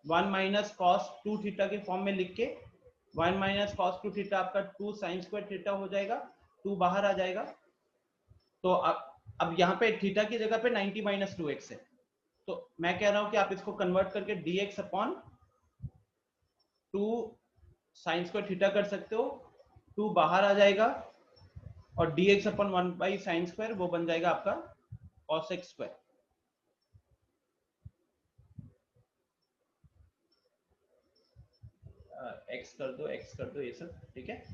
1 माइनस cos 2 थीटा के फॉर्म में लिख के, 1 माइनस cos 2 थीटा आपका 2 sin² थीटा हो जाएगा, 2 बाहर आ जाएगा। तो अब यहाँ पे थीटा की जगह पे 90 - 2x है, तो मैं कह रहा हूं कि आप इसको कन्वर्ट करके dx अपॉन 2 sin² थीटा कर सकते हो, 2 बाहर आ जाएगा और dx अपॉन 1/sin², वो बन जाएगा आपका cos x²। x कर दो, x कर दो, ये सब ठीक है,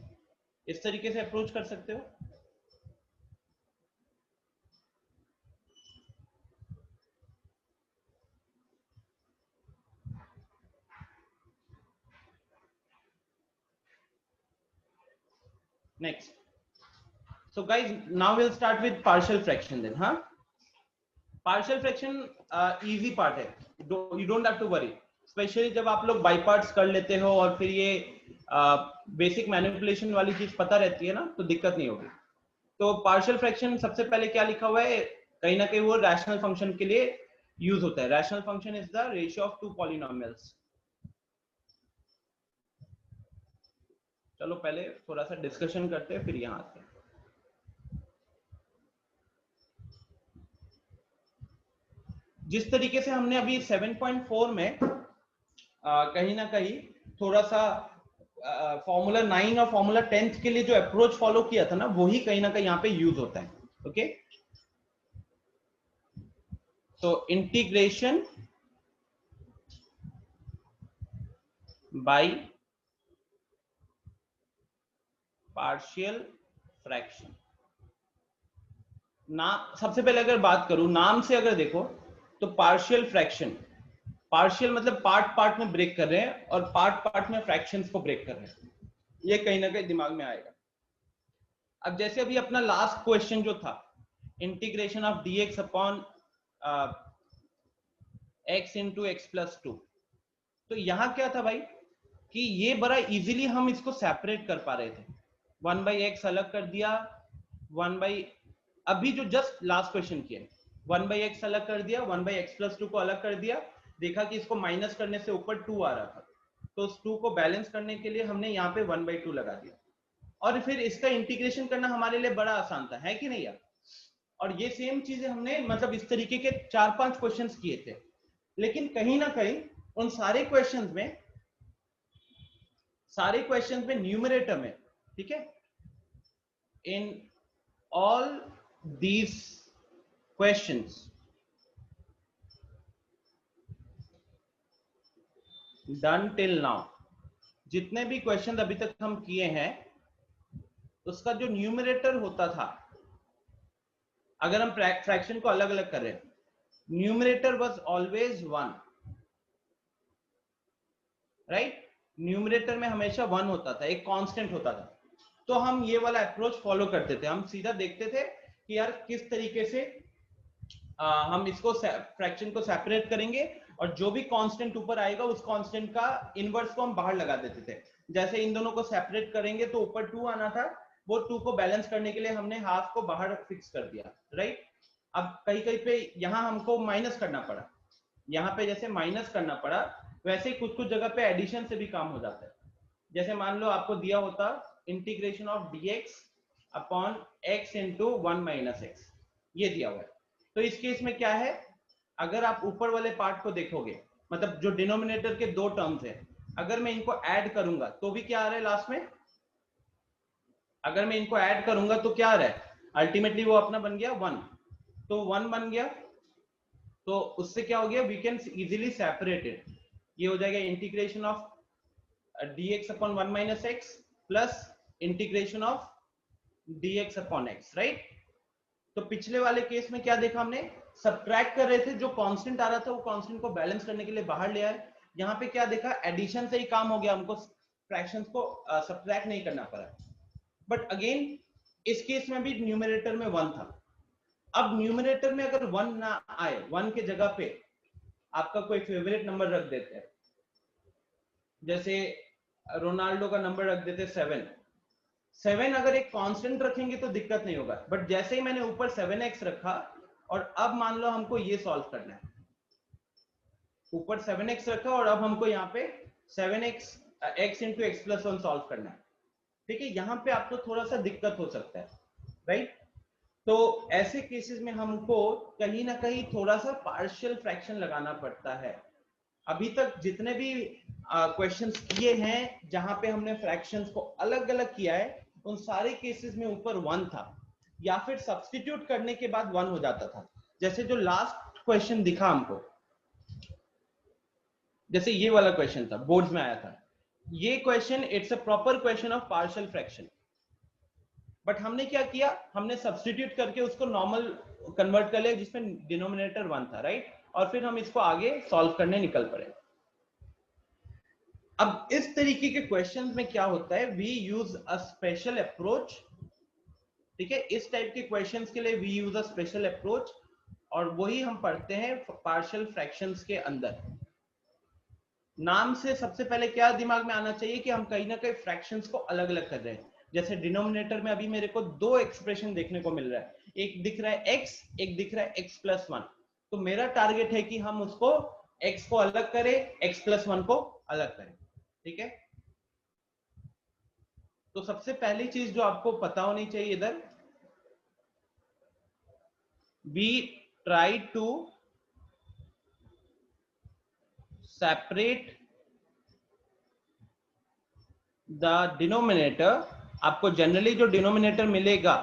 इस तरीके से अप्रोच कर सकते हो। Next, so guys now we'll start with partial fraction then. हाँ, partial fraction easy part है, you don't have to worry, specially जब आप लोग बाई पार्ट्स कर लेते हो और फिर ये बेसिक मैनिपुलेशन वाली चीज पता रहती है ना, तो दिक्कत नहीं होगी। तो पार्शियल फ्रैक्शन सबसे पहले क्या लिखा हुआ है, कहीं ना कहीं वो रैशनल फंक्शन के लिए यूज होता है। Rational function is the ratio of two polynomials. चलो पहले थोड़ा सा डिस्कशन करते हैं, फिर यहाँ आते हैं। जिस तरीके से हमने अभी 7.4 में कहीं ना कहीं थोड़ा सा फॉर्मूला 9 और फॉर्मूला 10 के लिए जो अप्रोच फॉलो किया था ना, वही कहीं ना कहीं यहाँ पे यूज होता है। ओके, तो इंटीग्रेशन बाय पार्शियल फ्रैक्शन ना, सबसे पहले अगर बात करूं नाम से, अगर देखो तो पार्शियल फ्रैक्शन, पार्शियल मतलब पार्ट पार्ट में ब्रेक कर रहे हैं और पार्ट पार्ट में फ्रैक्शंस को ब्रेक कर रहे हैं, ये कहीं ना कहीं दिमाग में आएगा। अब जैसे अभी अपना लास्ट क्वेश्चन जो था, integration of dx upon x into x plus 2, तो यहां क्या था भाई कि ये बड़ा इजीली हम इसको सेपरेट कर पा रहे थे। 1/x अलग कर दिया, 1 अभी जो जस्ट लास्ट क्वेश्चन किया 1/x अलग कर दिया, 1/x प्लस 2 को अलग कर दिया, देखा कि इसको माइनस करने से ऊपर 2 आ रहा था, तो उस 2 को बैलेंस करने के लिए हमने यहाँ पे 1/2 लगा दिया, और फिर इसका इंटीग्रेशन करना हमारे लिए बड़ा आसान था, है कि नहीं यार? और ये सेम चीजें हमने मतलब इस तरीके के 4-5 क्वेश्चंस किए थे, लेकिन कहीं ना कहीं उन सारे क्वेश्चंस में न्यूमरेटर में, ठीक है, in all these questions done till now, जितने भी क्वेश्चन अभी तक हम किए हैं, उसका जो न्यूमरेटर होता था, अगर हम फ्रैक्शन को अलग अलग कर रहे हैं, numerator was always 1, right? Numerator में हमेशा 1 होता था, एक कांस्टेंट होता था। तो हम ये वाला अप्रोच फॉलो करते थे, हम सीधा देखते थे कि यार किस तरीके से हम इसको फ्रैक्शन को सेपरेट करेंगे, और जो भी कांस्टेंट ऊपर आएगा उस कांस्टेंट का इनवर्स को हम बाहर लगा देते थे। जैसे इन दोनों को सेपरेट करेंगे तो ऊपर 2 आना था, वो 2 को बैलेंस करने के लिए हमने हाफ को बाहर फिक्स कर दिया, राइट? अब कहीं कहीं पे यहाँ हमको माइनस करना पड़ा, यहाँ पे जैसे माइनस करना पड़ा, वैसे ही कुछ कुछ जगह पे एडिशन से भी काम हो जाता है। जैसे मान लो आपको दिया होता integration of dx upon x into 1 - x, ये दिया हुआ है। तो इस केस में क्या है, अगर आप ऊपर वाले पार्ट को देखोगे, मतलब जो डिनोमिनेटर के 2 टर्म्स है, अगर मैं इनको ऐड करूंगा तो भी क्या आ रहा है लास्ट में, अगर मैं इनको ऐड करूंगा तो क्या आ रहा है, अल्टीमेटली वो अपना बन गया 1, तो 1 बन गया, तो उससे क्या हो गया, we can easily separate it, ये हो जाएगा integration of dx upon 1 - x plus integration of dx upon x, right? तो पिछले वाले केस में क्या देखा हमने, सब्ट्रैक्ट कर रहे थे, जो कांस्टेंट आ रहा था वो कांस्टेंट को बैलेंस करने के लिए बाहर ले आए। यहाँ पे क्या देखा, एडिशन से ही काम हो गया, हमको फ्रैक्शंस को सब्ट्रैक्ट नहीं करना पड़ा। बट अगेन इस केस में भी न्यूमरेटर में 1 था। अब न्यूमरेटर में अगर 1 ना आए, 1 के जगह पे आपका कोई फेवरेट नंबर रख देते हैं, जैसे रोनाल्डो का नंबर रख देते 7 अगर एक कांस्टेंट रखेंगे तो दिक्कत नहीं होगा, बट जैसे ही मैंने ऊपर 7x रखा और अब मान लो हमको ये सॉल्व करना है, ऊपर 7x रखा और अब हमको यहाँ पे 7x x into x plus 1 solve करना है, ठीक है? यहाँ पे आपको थोड़ा सा दिक्कत हो सकता है, राइट? तो ऐसे केसेस में हमको कहीं ना कहीं थोड़ा सा पार्शियल फ्रैक्शन लगाना पड़ता है। अभी तक जितने भी क्वेश्चंस किए हैं जहां पे हमने फ्रैक्शंस को अलग अलग किया है, उन सारे केसेस में ऊपर 1 था, या फिर सब्स्टिट्यूट करने के बाद 1 हो जाता था। जैसे जो लास्ट क्वेश्चन दिखा हमको, जैसे ये वाला क्वेश्चन था, बोर्ड्स में आया था, ये question it's a proper question of partial fraction, but हमने क्या किया, हमने सब्स्टिट्यूट करके उसको नॉर्मल कन्वर्ट कर लिया जिसमें डिनोमिनेटर 1 था, राइट? और फिर हम इसको आगे सॉल्व करने निकल पड़े। अब इस तरीके के क्वेश्चंस में क्या होता है, we use a special approach, ठीक है। इस टाइप के क्वेश्चंस के लिए we use a special approach, और वही हम पढ़ते हैं पार्शियल फ्रैक्शंस के अंदर। नाम से सबसे पहले क्या दिमाग में आना चाहिए कि हम कहीं ना कहीं फ्रैक्शंस को अलग अलग कर रहे हैं। जैसे डिनोमिनेटर में अभी मेरे को दो एक्सप्रेशन देखने को मिल रहा है, एक दिख रहा है x, एक दिख रहा है x+1। तो मेरा टारगेट है कि हम उसको x को अलग करें, x+1 को अलग करें, ठीक है। तो सबसे पहली चीज जो आपको पता होनी चाहिए इधर, we try to separate the denominator। आपको जनरली जो डिनोमिनेटर मिलेगा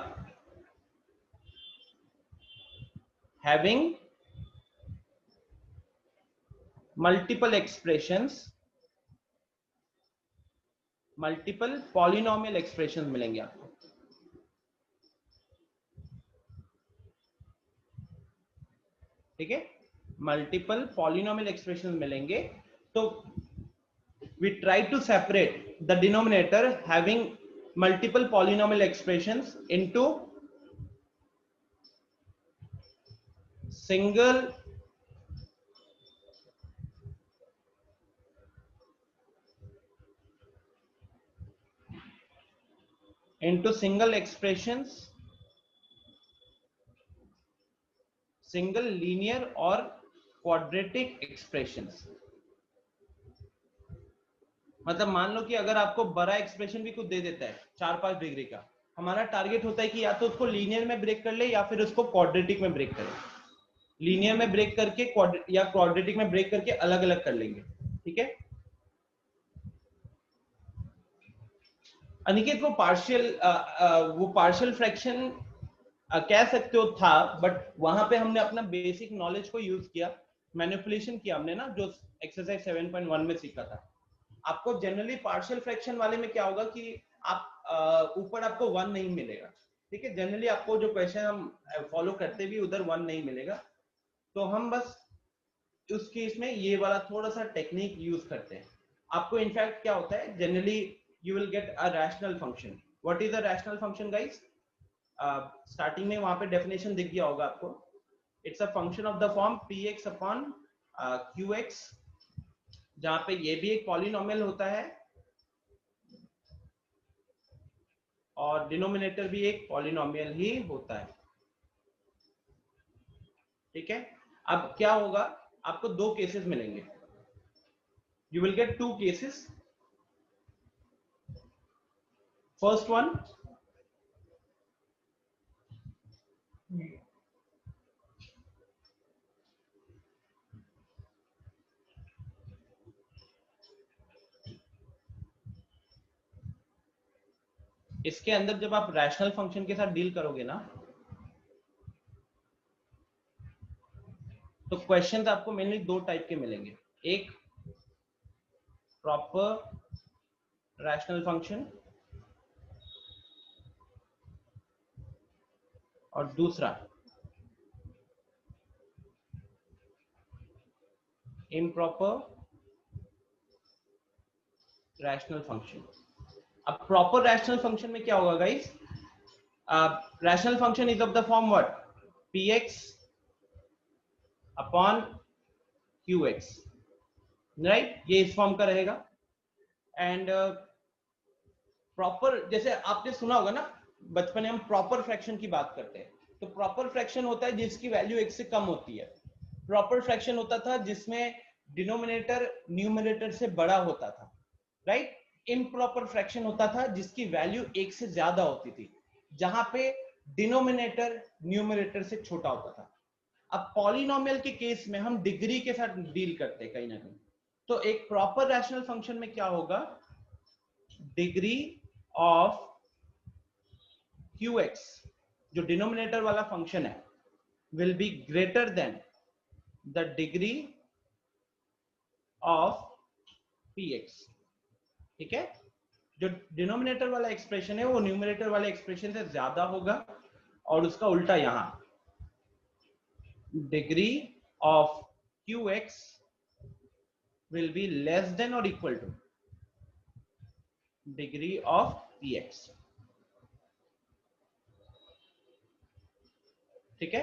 having multiple expressions, multiple polynomial expression मिलेंगे आपको, ठीक है। मल्टीपल पॉलिनोमियल एक्सप्रेशन मिलेंगे, तो we try to separate the denominator having multiple polynomial expressions into single expressions, single linear और क्वाड्रेटिक एक्सप्रेशंस। मतलब मान लो कि अगर आपको बड़ा एक्सप्रेशन भी कुछ दे देता है 4-5 डिग्री का, हमारा टारगेट होता है कि या तो उसको लीनियर में ब्रेक कर ले या फिर उसको क्वाड्रेटिक में ब्रेक करें। लीनियर में ब्रेक करके या क्वाड्रेटिक में ब्रेक करके अलग अलग कर लेंगे, ठीक है। अनिकेत वो पार्शियल फ्रैक्शन कह सकते हो था, बट वहां पे हमने अपना बेसिक नॉलेज को यूज किया, मैनिपुलेशन किया हमने ना, जो एक्सरसाइज 7.1 में सीखा था। आपको जनरली पार्शियल फ्रैक्शन वाले में क्या होगा कि आप ऊपर आपको 1 नहीं मिलेगा, ठीक है। जनरली आपको जो क्वेश्चन हम फॉलो करते भी उधर 1 नहीं मिलेगा, तो हम बस उस केस में ये वाला थोड़ा सा टेक्निक यूज करते हैं। आपको इनफैक्ट क्या होता है, generally you will get a rational function. What is a rational function guys? Starting में वहां पे डेफिनेशन दिख गया होगा आपको। It's a function of the form px upon qx, जहां पे ये भी एक पॉलिनोमियल होता है और डिनोमिनेटर भी एक पॉलिनोमियल ही होता है, ठीक है। अब क्या होगा, आपको दो केसेस मिलेंगे, you will get 2 cases. First one, इसके अंदर जब आप रैशनल फंक्शन के साथ डील करोगे ना, तो क्वेश्चंस आपको मेनली दो टाइप के मिलेंगे। एक प्रॉपर रैशनल फंक्शन और दूसरा इम्प्रॉपर रैशनल फंक्शन। अब प्रॉपर रैशनल फंक्शन में क्या होगा guys? Rational function is of the form what? px upon qx, right? ये इस फॉर्म का रहेगा। एंड प्रॉपर, जैसे आपने सुना होगा ना, बचपन में हम प्रॉपर फ्रैक्शन की बात करते हैं, तो प्रॉपर फ्रैक्शन होता है जिसकी वैल्यू 1 से कम होती है। प्रॉपर फ्रैक्शन होता था जिसमें डिनोमिनेटर न्यूमरेटर से बड़ा होता था, राइट? इम्प्रॉपर फ्रैक्शन होता था जिसकी वैल्यू 1 से ज्यादा होती थी, जहां पे डिनोमिनेटर न्यूमरेटर से छोटा होता था। अब पॉलिनोमियल के केस में हम डिग्री के साथ डील करते हैं कहीं ना कहीं। तो एक प्रॉपर रैशनल फंक्शन में क्या होगा, डिग्री ऑफ qx, जो डिनोमिनेटर वाला फंक्शन है, will be greater than the degree of px, ठीक है। जो डिनोमिनेटर वाला एक्सप्रेशन है वो न्यूमरेटर वाले एक्सप्रेशन से ज्यादा होगा, और उसका उल्टा यहां degree of qx will be less than or equal to, degree of px। ठीक है,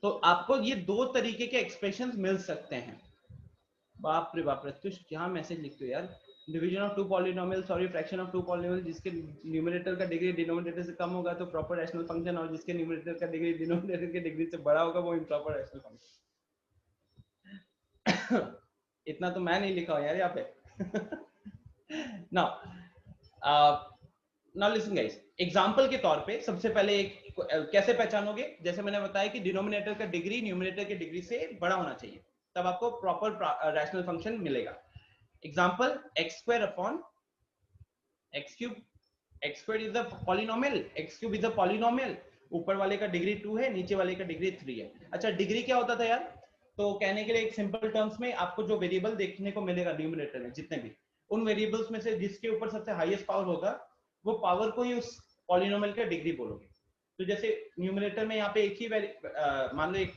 तो आपको ये दो तरीके के एक्सप्रेशंस मिल सकते हैं। बाप रे बाप, प्रत्युष क्या मैसेज लिखते हो यार। Division of two polynomial, sorry fraction of two polynomial जिसके न्यूमरेटर का डिग्री डिनोमिनेटर से कम होगा तो प्रॉपर रैशनल फंक्शन, और जिसके न्यूमरेटर का डिग्री डिनोमिनेटर के डिग्री से बड़ा होगा वो इम्प्रॉपर रैशनल फंक्शन। इतना तो मैं नहीं लिखा हूं यार यहाँ पे। नाउ लिसन गाइस, एग्जांपल के तौर पे सबसे पहले एक कैसे पहचानोगे, जैसे मैंने बताया कि डिनोमिनेटर का डिग्री न्यूमरेटर के डिग्री से बड़ा होना चाहिए, तब आपको प्रॉपर रैशनल फंक्शन मिलेगा। Example x square upon x cube. x square is a polynomial, x cube is a polynomial. ऊपर वाले का डिग्री 2 है, नीचे वाले का डिग्री 3 है। अच्छा, डिग्री क्या होता था यार? तो कहने के लिए एक सिंपल टर्म्स में आपको जो वेरिएबल देखने को मिलेगा न्यूमरेटर में, जितने भी उन वेरिएबल्स में से जिसके ऊपर सबसे हाईएस्ट पावर होगा वो पावर को ही उस पॉलिनोमियल का डिग्री बोलोगे। तो जैसे न्यूमरेटर में यहाँ पे एक ही मान लो, एक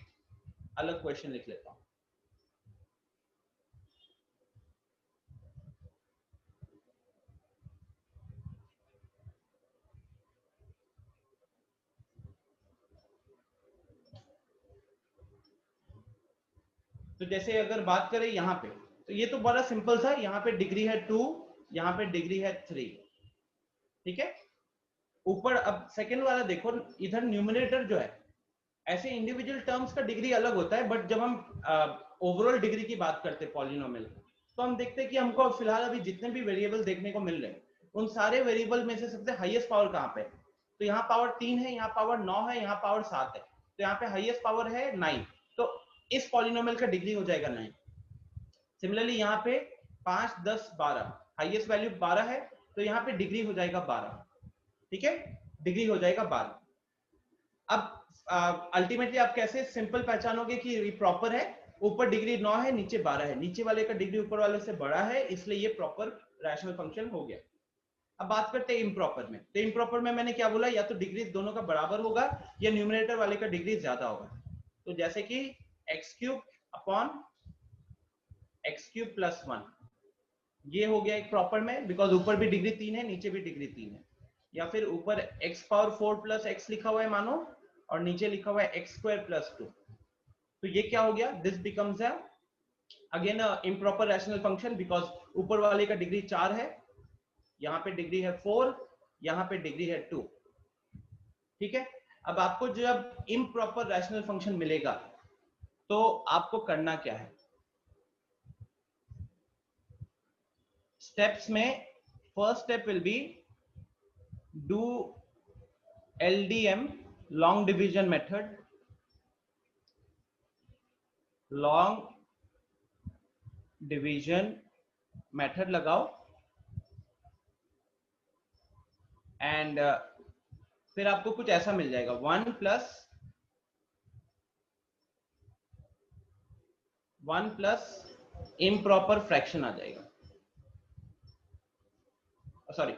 अलग क्वेश्चन लिख लेता हूँ। तो जैसे अगर बात करें यहाँ पे, तो ये तो बड़ा सिंपल था, यहाँ पे डिग्री है 2, यहाँ पे डिग्री है 3। ठीक है, ऊपर अब सेकंड वाला देखो, इधर न्यूमरेटर जो है, ऐसे इंडिविजुअल टर्म्स का डिग्री अलग होता है, बट जब हम ओवरऑल डिग्री की बात करते हैं पॉलिनोमियल, तो हम देखते हैं कि हमको फिलहाल अभी जितने भी वेरिएबल देखने को मिल रहे हैं उन सारे वेरिएबल में से सबसे हाईएस्ट पावर कहाँ पे है? तो यहाँ पावर 3 है, यहाँ पावर 9 है, यहाँ पावर 7 है, तो यहाँ पे हाईएस्ट पावर है 9, तो इस पॉलिनोमियल का डिग्री हो जाएगा 9। सिमिलरली यहाँ पे 5, 10, 12, हाईएस्ट वैल्यू 12 है, तो यहाँ पे डिग्री हो जाएगा 12। ठीक है, डिग्री हो जाएगा 12। अब अल्टीमेटली आप कैसे सिंपल पहचानोगे कि ये प्रॉपर है? ऊपर डिग्री 9 है, नीचे 12 है, नीचे वाले का डिग्री ऊपर वाले से बड़ा है, इसलिए ये प्रॉपर रैशनल फंक्शन हो गया। अब बात करते हैं इम्प्रॉपर में। तो इम्प्रॉपर में मैंने क्या बोला, या तो डिग्री दोनों का बराबर होगा या न्यूमरेटर वाले का डिग्री ज्यादा होगा। तो जैसे कि x cube upon x cube plus 1, ये हो गया एक प्रॉपर में, बिकॉज ऊपर भी डिग्री 3 है, नीचे भी डिग्री 3 है। या फिर ऊपर x पावर 4 प्लस एक्स लिखा हुआ है मानो, और नीचे लिखा हुआ है एक्स स्क्वायर प्लस 2, तो ये क्या हो गया? This becomes again improper rational function, because ऊपर वाले का डिग्री 4 है, यहाँ पे डिग्री है 4, यहाँ पे डिग्री है 2। ठीक है, अब आपको जब इम्प्रॉपर रैशनल फंक्शन मिलेगा तो आपको करना क्या है? स्टेप्स में first step will be do LDM, long division method. Long division method लगाओ एंड फिर आपको कुछ ऐसा मिल जाएगा, 1 प्लस इम्प्रॉपर फ्रैक्शन आ जाएगा, sorry,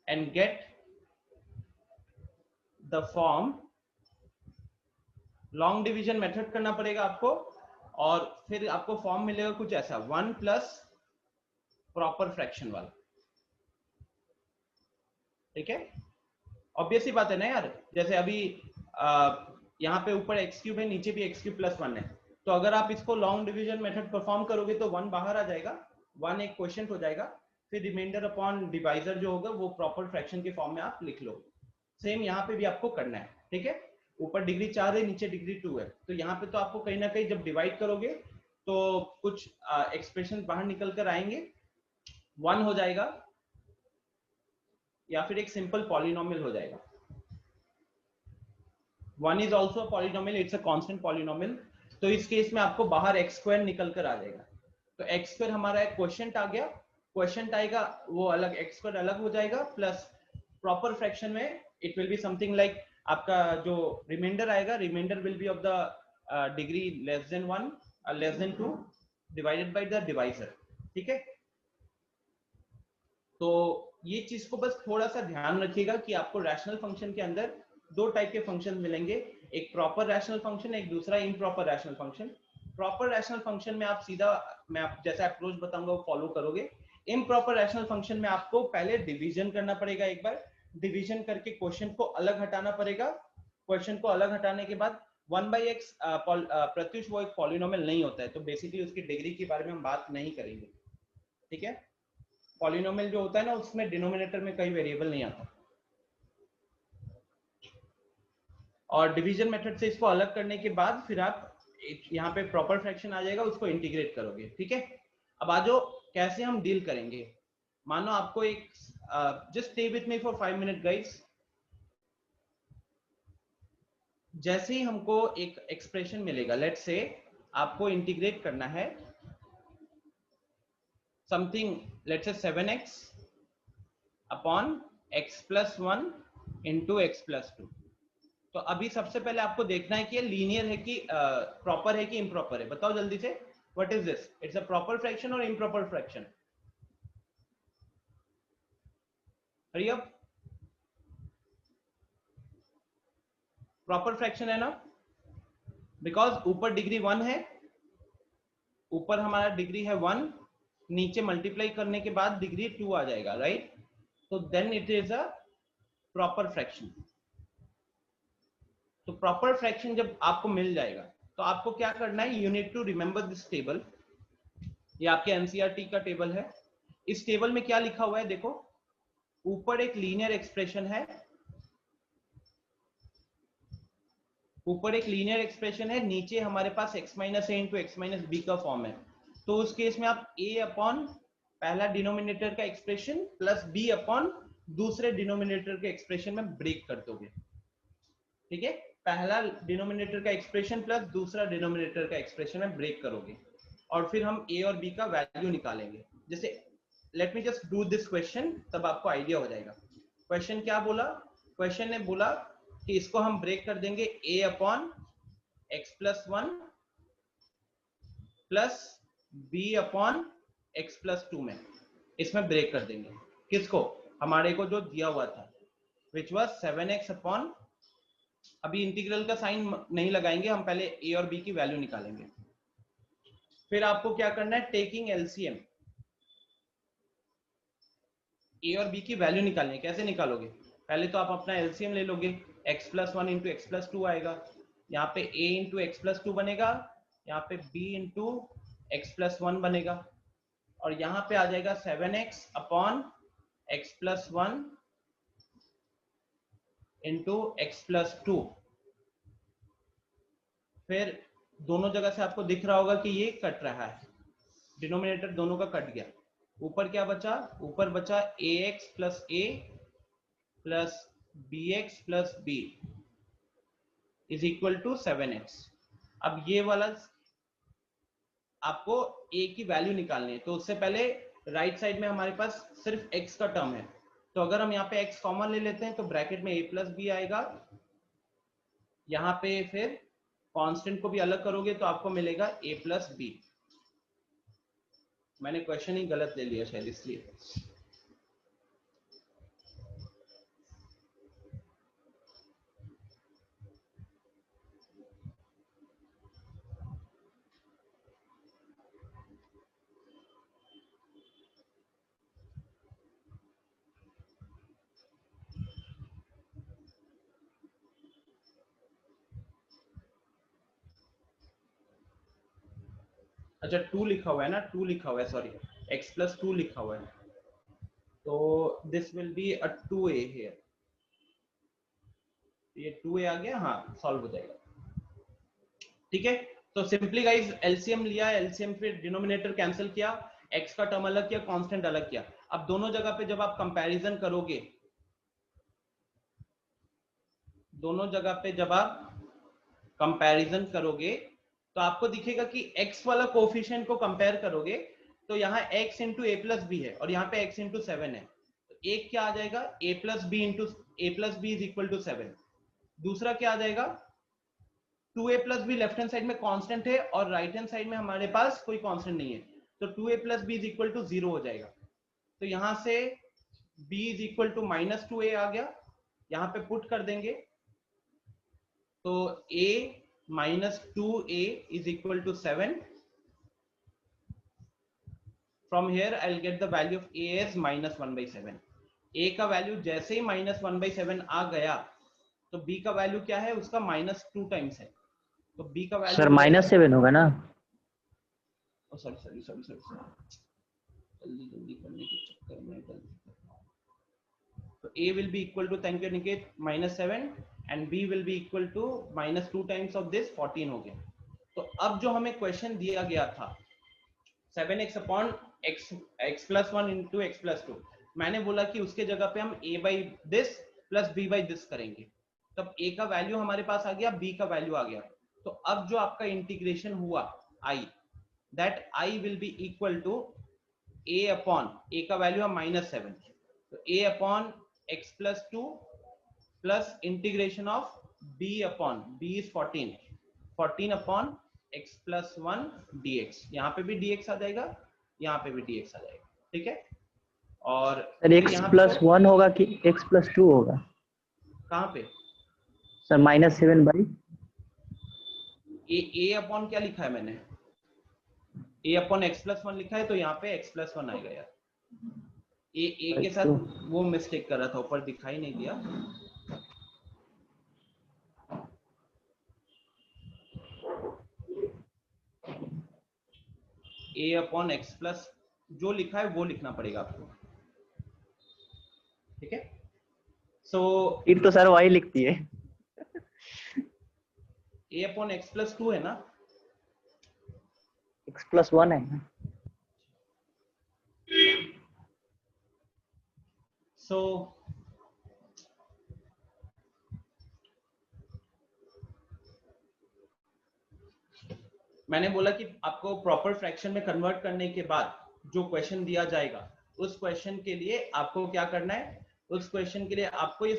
and get the form. Long division method करना पड़ेगा आपको, और फिर आपको फॉर्म मिलेगा कुछ ऐसा, 1 प्लस प्रॉपर फ्रैक्शन वाला। ठीक है, ऑब्वियस ही बात है ना यार, जैसे अभी यहाँ पे ऊपर एक्स क्यूब है, नीचे भी एक्स क्यूब प्लस 1 है, तो अगर आप इसको लॉन्ग डिवीजन मेथड परफॉर्म करोगे तो 1 बाहर आ जाएगा, 1 एक क्वोशिएंट हो जाएगा, फिर रिमाइंडर अपॉन डिवाइजर जो होगा वो प्रॉपर फ्रैक्शन के फॉर्म में आप लिख लो। सेम यहाँ पे भी आपको करना है। ठीक है, ऊपर डिग्री 4 है, नीचे डिग्री 2 है, तो यहाँ पे तो आपको कहीं ना कहीं जब डिवाइड करोगे तो कुछ एक्सप्रेशन बाहर निकल कर आएंगे, 1 हो जाएगा या फिर एक सिंपल पॉलिनोमियल हो जाएगा। 1 is also a polynomial, it's a constant polynomial, तो इस केस में आपको बाहर x स्क्वायर निकल कर आ जाएगा। तो x स्क्वायर हमारा एक क्वोशिएंट आ गया, क्वोशिएंट आएगा वो अलग, x स्क्वायर अलग हो जाएगा, प्लस प्रॉपर फ्रैक्शन में it will be something like, आपका जो रिमाइंडर आएगा, reminder will be of the degree less than 1 less than 2 divided by the divisor. ठीक है, तो ये चीज को बस थोड़ा सा ध्यान रखिएगा कि आपको रैशनल फंक्शन के अंदर दो टाइप के फंक्शन मिलेंगे, एक प्रॉपर रैशनल फंक्शन, एक दूसरा improper rational function. Proper rational function में आप सीधा, मैं आप जैसा अप्रोच बताऊंगा वो फॉलो करोगे, इम्प्रॉपर रैशनल फंक्शन में आपको पहले डिवीजन करना पड़ेगा, एक बार डिवीजन करके क्वेश्चन को अलग हटाना पड़ेगा। क्वेश्चन को अलग हटाने के बाद 1/x प्रत्युष वो एक पॉलिनोमियल नहीं होता है, तो बेसिकली उसकी डिग्री के बारे में हम बात नहीं करेंगे, ठीक है। पॉलिनोमियल जो होता है ना, उसमें डिनोमिनेटर में कई वेरिएबल नहीं आता, और डिवीजन मेथड से इसको अलग करने के बाद फिर आप यहाँ पे प्रॉपर फ्रैक्शन आ जाएगा, उसको इंटीग्रेट करोगे, ठीक है। अब आ जाओ कैसे हम डील करेंगे। मानो आपको एक just stay with me for 5 minute guys. जैसे ही हमको एक एक्सप्रेशन मिलेगा, लेट्स से आपको इंटीग्रेट करना है something, let's say 7x upon x plus 1 into x plus 2। तो अभी सबसे पहले आपको देखना है कि ये लीनियर है कि प्रॉपर है कि इम्प्रॉपर है। बताओ जल्दी से, what is this? It's a proper fraction और improper fraction? Hurry up, proper fraction है ना, बिकॉज ऊपर डिग्री 1 है, ऊपर हमारा डिग्री है 1, नीचे मल्टीप्लाई करने के बाद डिग्री 2 आ जाएगा, राइट? तो then it is a proper fraction. तो प्रॉपर फ्रैक्शन जब आपको मिल जाएगा तो आपको क्या करना है, you need to remember this table. ये आपके एनसीईआरटी का टेबल है। इस टेबल में क्या लिखा हुआ है देखो, ऊपर एक लीनियर एक्सप्रेशन है, ऊपर एक लीनियर एक्सप्रेशन है, नीचे हमारे पास x माइनस ए इंटू एक्स माइनस बी का फॉर्म है। तो उस केस में आप a अपॉन पहला डिनोमिनेटर का एक्सप्रेशन प्लस b अपॉन दूसरे डिनोमिनेटर के एक्सप्रेशन में ब्रेक कर दोगे, ठीक है। पहला डिनोमिनेटर का एक्सप्रेशन प्लस दूसरा डिनोमिनेटर का एक्सप्रेशन में ब्रेक करोगे, और फिर हम a और b का वैल्यू निकालेंगे। जैसे let me just do this question, तब आपको आइडिया हो जाएगा। क्वेश्चन क्या बोला? क्वेश्चन ने बोला कि इसको हम ब्रेक कर देंगे a upon x plus 1 plus b upon x plus 2 में, इसमें ब्रेक कर देंगे। किसको? हमारे को जो दिया हुआ था, विच वॉज 7x अपॉन, अभी इंटीग्रल का साइन नहीं लगाएंगे, हम पहले a और b की वैल्यू निकालेंगे। फिर आपको क्या करना है, टेकिंग एलसीएम, a और b की वैल्यू निकालनी है। कैसे निकालोगे? पहले तो आप अपना एलसीएम ले लोगे, x plus 1 into x plus 2 आएगा, यहाँ पे a इंटू एक्स प्लस 2 बनेगा, यहाँ पे b इंटू एक्स प्लस 1 बनेगा, और यहाँ पे आ जाएगा 7x upon x plus 1 into x plus 2। फिर दोनों जगह से आपको दिख रहा होगा कि ये कट रहा है, डिनोमिनेटर दोनों का कट गया। ऊपर क्या बचा? ऊपर बचा ax plus a plus bx plus b is equal to 7x। अब ये वाला आपको a की वैल्यू निकालनी है, तो उससे पहले राइट साइड में हमारे पास सिर्फ x का टर्म है, तो अगर हम यहाँ पे x कॉमन ले लेते हैं तो ब्रैकेट में a प्लस b आएगा। यहाँ पे फिर कांस्टेंट को भी अलग करोगे तो आपको मिलेगा a प्लस b। मैंने क्वेश्चन ही गलत ले लिया शायद, इसलिए। अच्छा 2 लिखा हुआ है ना, 2 लिखा हुआ है, सॉरी, x प्लस 2 लिखा हुआ है, तो this will be a 2a here. ये 2a आ गया, हाँ सॉल्व हो जाएगा, ठीक है। तो सिंपली गाइस एलसीएम लिया, एलसीएम फिर डिनोमिनेटर कैंसिल किया, x का टर्म अलग किया, कांस्टेंट अलग किया। अब दोनों जगह पे जब आप कंपैरिजन करोगे, दोनों जगह पे जब आप कंपैरिजन करोगे तो आपको दिखेगा कि x वाला कोफिशिएंट को कंपेयर करोगे तो यहाँ x into a plus B है और यहाँ पे x इंटू 7 है, तो एक क्या आ जाएगा, a plus b into a plus b is equal to 7। दूसरा क्या आ जाएगा, 2a plus b left hand side में कांस्टेंट है और राइट हैंड साइड में हमारे पास कोई कांस्टेंट नहीं है, तो 2a plus b is equal to 0 हो जाएगा। तो यहाँ से b is equal to minus 2a आ गया, यहाँ पे पुट कर देंगे तो a minus 2a is equal to 7। from here I'll get the value of a as -1/7. a का वैल्यू जैसे ही -1/7 आ गया तो b का वैल्यू क्या है उसका -2 टाइम्स है, तो b का वैल्यू सर -7 होगा ना? सॉरी जल्दी करने के चक्कर में गलती। तो a will be equal to, thank you Niket, -7 and b will be equal to -2 times of this 14 हो गया। तो अब जो हमें क्वेश्चन दिया गया था 7x upon x plus 1 into x plus 2, मैंने बोला कि उसके जगह पे हम a by this plus b by this करेंगे, तब a का वैल्यू हमारे पास आ गया, b का वैल्यू आ गया। तो अब जो आपका इंटीग्रेशन हुआ i, that i will be equal to a upon, a का वैल्यू है -7, तो a upon x plus 2 plus integration of b upon, b is 14 upon x plus 1 dx, यहाँ पे भी dx आ जाएगा, यहाँ पे भी dx आ जाएगा, ठीक है। और सर x plus 1 होगा कि x plus 2 होगा? कहाँ पे सर -7 बाई a अपॉन क्या लिखा है मैंने, a अपॉन x plus 1 लिखा है, तो यहाँ पे x plus 1 आएगा यार। a के साथ वो मिस्टेक कर रहा था, ऊपर दिखाई नहीं दिया। a अपॉन x प्लस जो लिखा है वो लिखना पड़ेगा आपको, ठीक है। सो फिर तो सर वही लिखती है, a अपॉन x प्लस 2 है ना, x plus 1 है ना। सो मैंने बोला कि आपको प्रॉपर फ्रैक्शन में कन्वर्ट करने के बाद जो क्वेश्चन दिया जाएगा उस क्वेश्चन के लिए आपको क्या करना है, उस क्वेश्चन के लिए आपको इस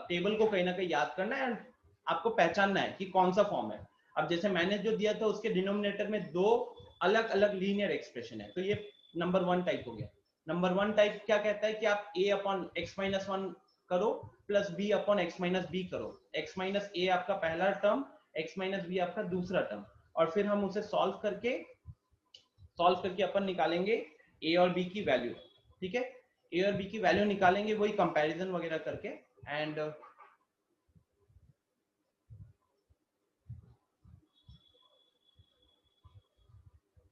टेबल को कहीं ना कहीं याद करना है एंड आपको पहचानना है कि कौन सा फॉर्म है। अब जैसे मैंने जो दिया था उसके डिनोमिनेटर में दो अलग अलग लीनियर एक्सप्रेशन है, तो ये नंबर 1 टाइप हो गया। नंबर 1 टाइप क्या कहता है कि आप a अपॉन x-1 करो प्लस b अपॉन x-b करो, x माइनस a आपका पहला टर्म, x माइनस b आपका दूसरा टर्म, और फिर हम उसे सॉल्व करके अपन निकालेंगे a और b की वैल्यू, ठीक है। a और b की वैल्यू निकालेंगे वही कंपैरिजन वगैरह करके, एंड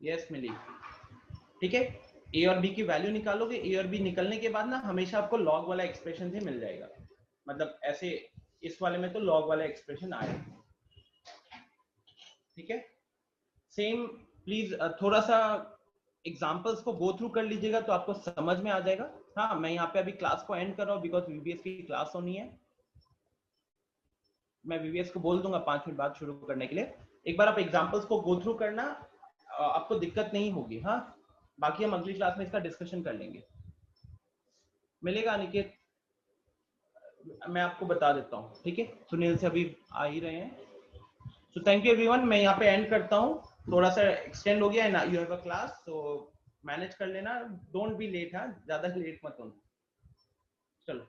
यस मिली, ठीक है। a और b की वैल्यू निकालोगे, a और b निकलने के बाद ना हमेशा आपको लॉग वाला एक्सप्रेशन ही मिल जाएगा, मतलब ऐसे इस वाले में तो लॉग वाला एक्सप्रेशन आएगा, ठीक है। सेम प्लीज थोड़ा सा एग्जांपल्स को गो थ्रू कर लीजिएगा तो आपको समझ में आ जाएगा। हाँ, मैं यहाँ पे अभी क्लास को एंड कर रहा हूँ बिकॉज वीबीएस की क्लास होनी है। मैं वीबीएस को बोल दूंगा 5 मिनट बाद शुरू करने के लिए। एक बार आप एग्जांपल्स को गो थ्रू करना, आपको दिक्कत नहीं होगी। हाँ, बाकी हम अगली क्लास में इसका डिस्कशन कर लेंगे। मिलेगा अनिकेत, मैं आपको बता देता हूँ, ठीक है। सुनील से अभी आ ही रहे हैं। सो थैंक यू एवरीवन, मैं यहाँ पे एंड करता हूँ। थोड़ा सा एक्सटेंड हो गया है, यू हैव अ क्लास, तो मैनेज कर लेना। डोंट बी लेट, हाँ, ज्यादा लेट मत होना। चलो।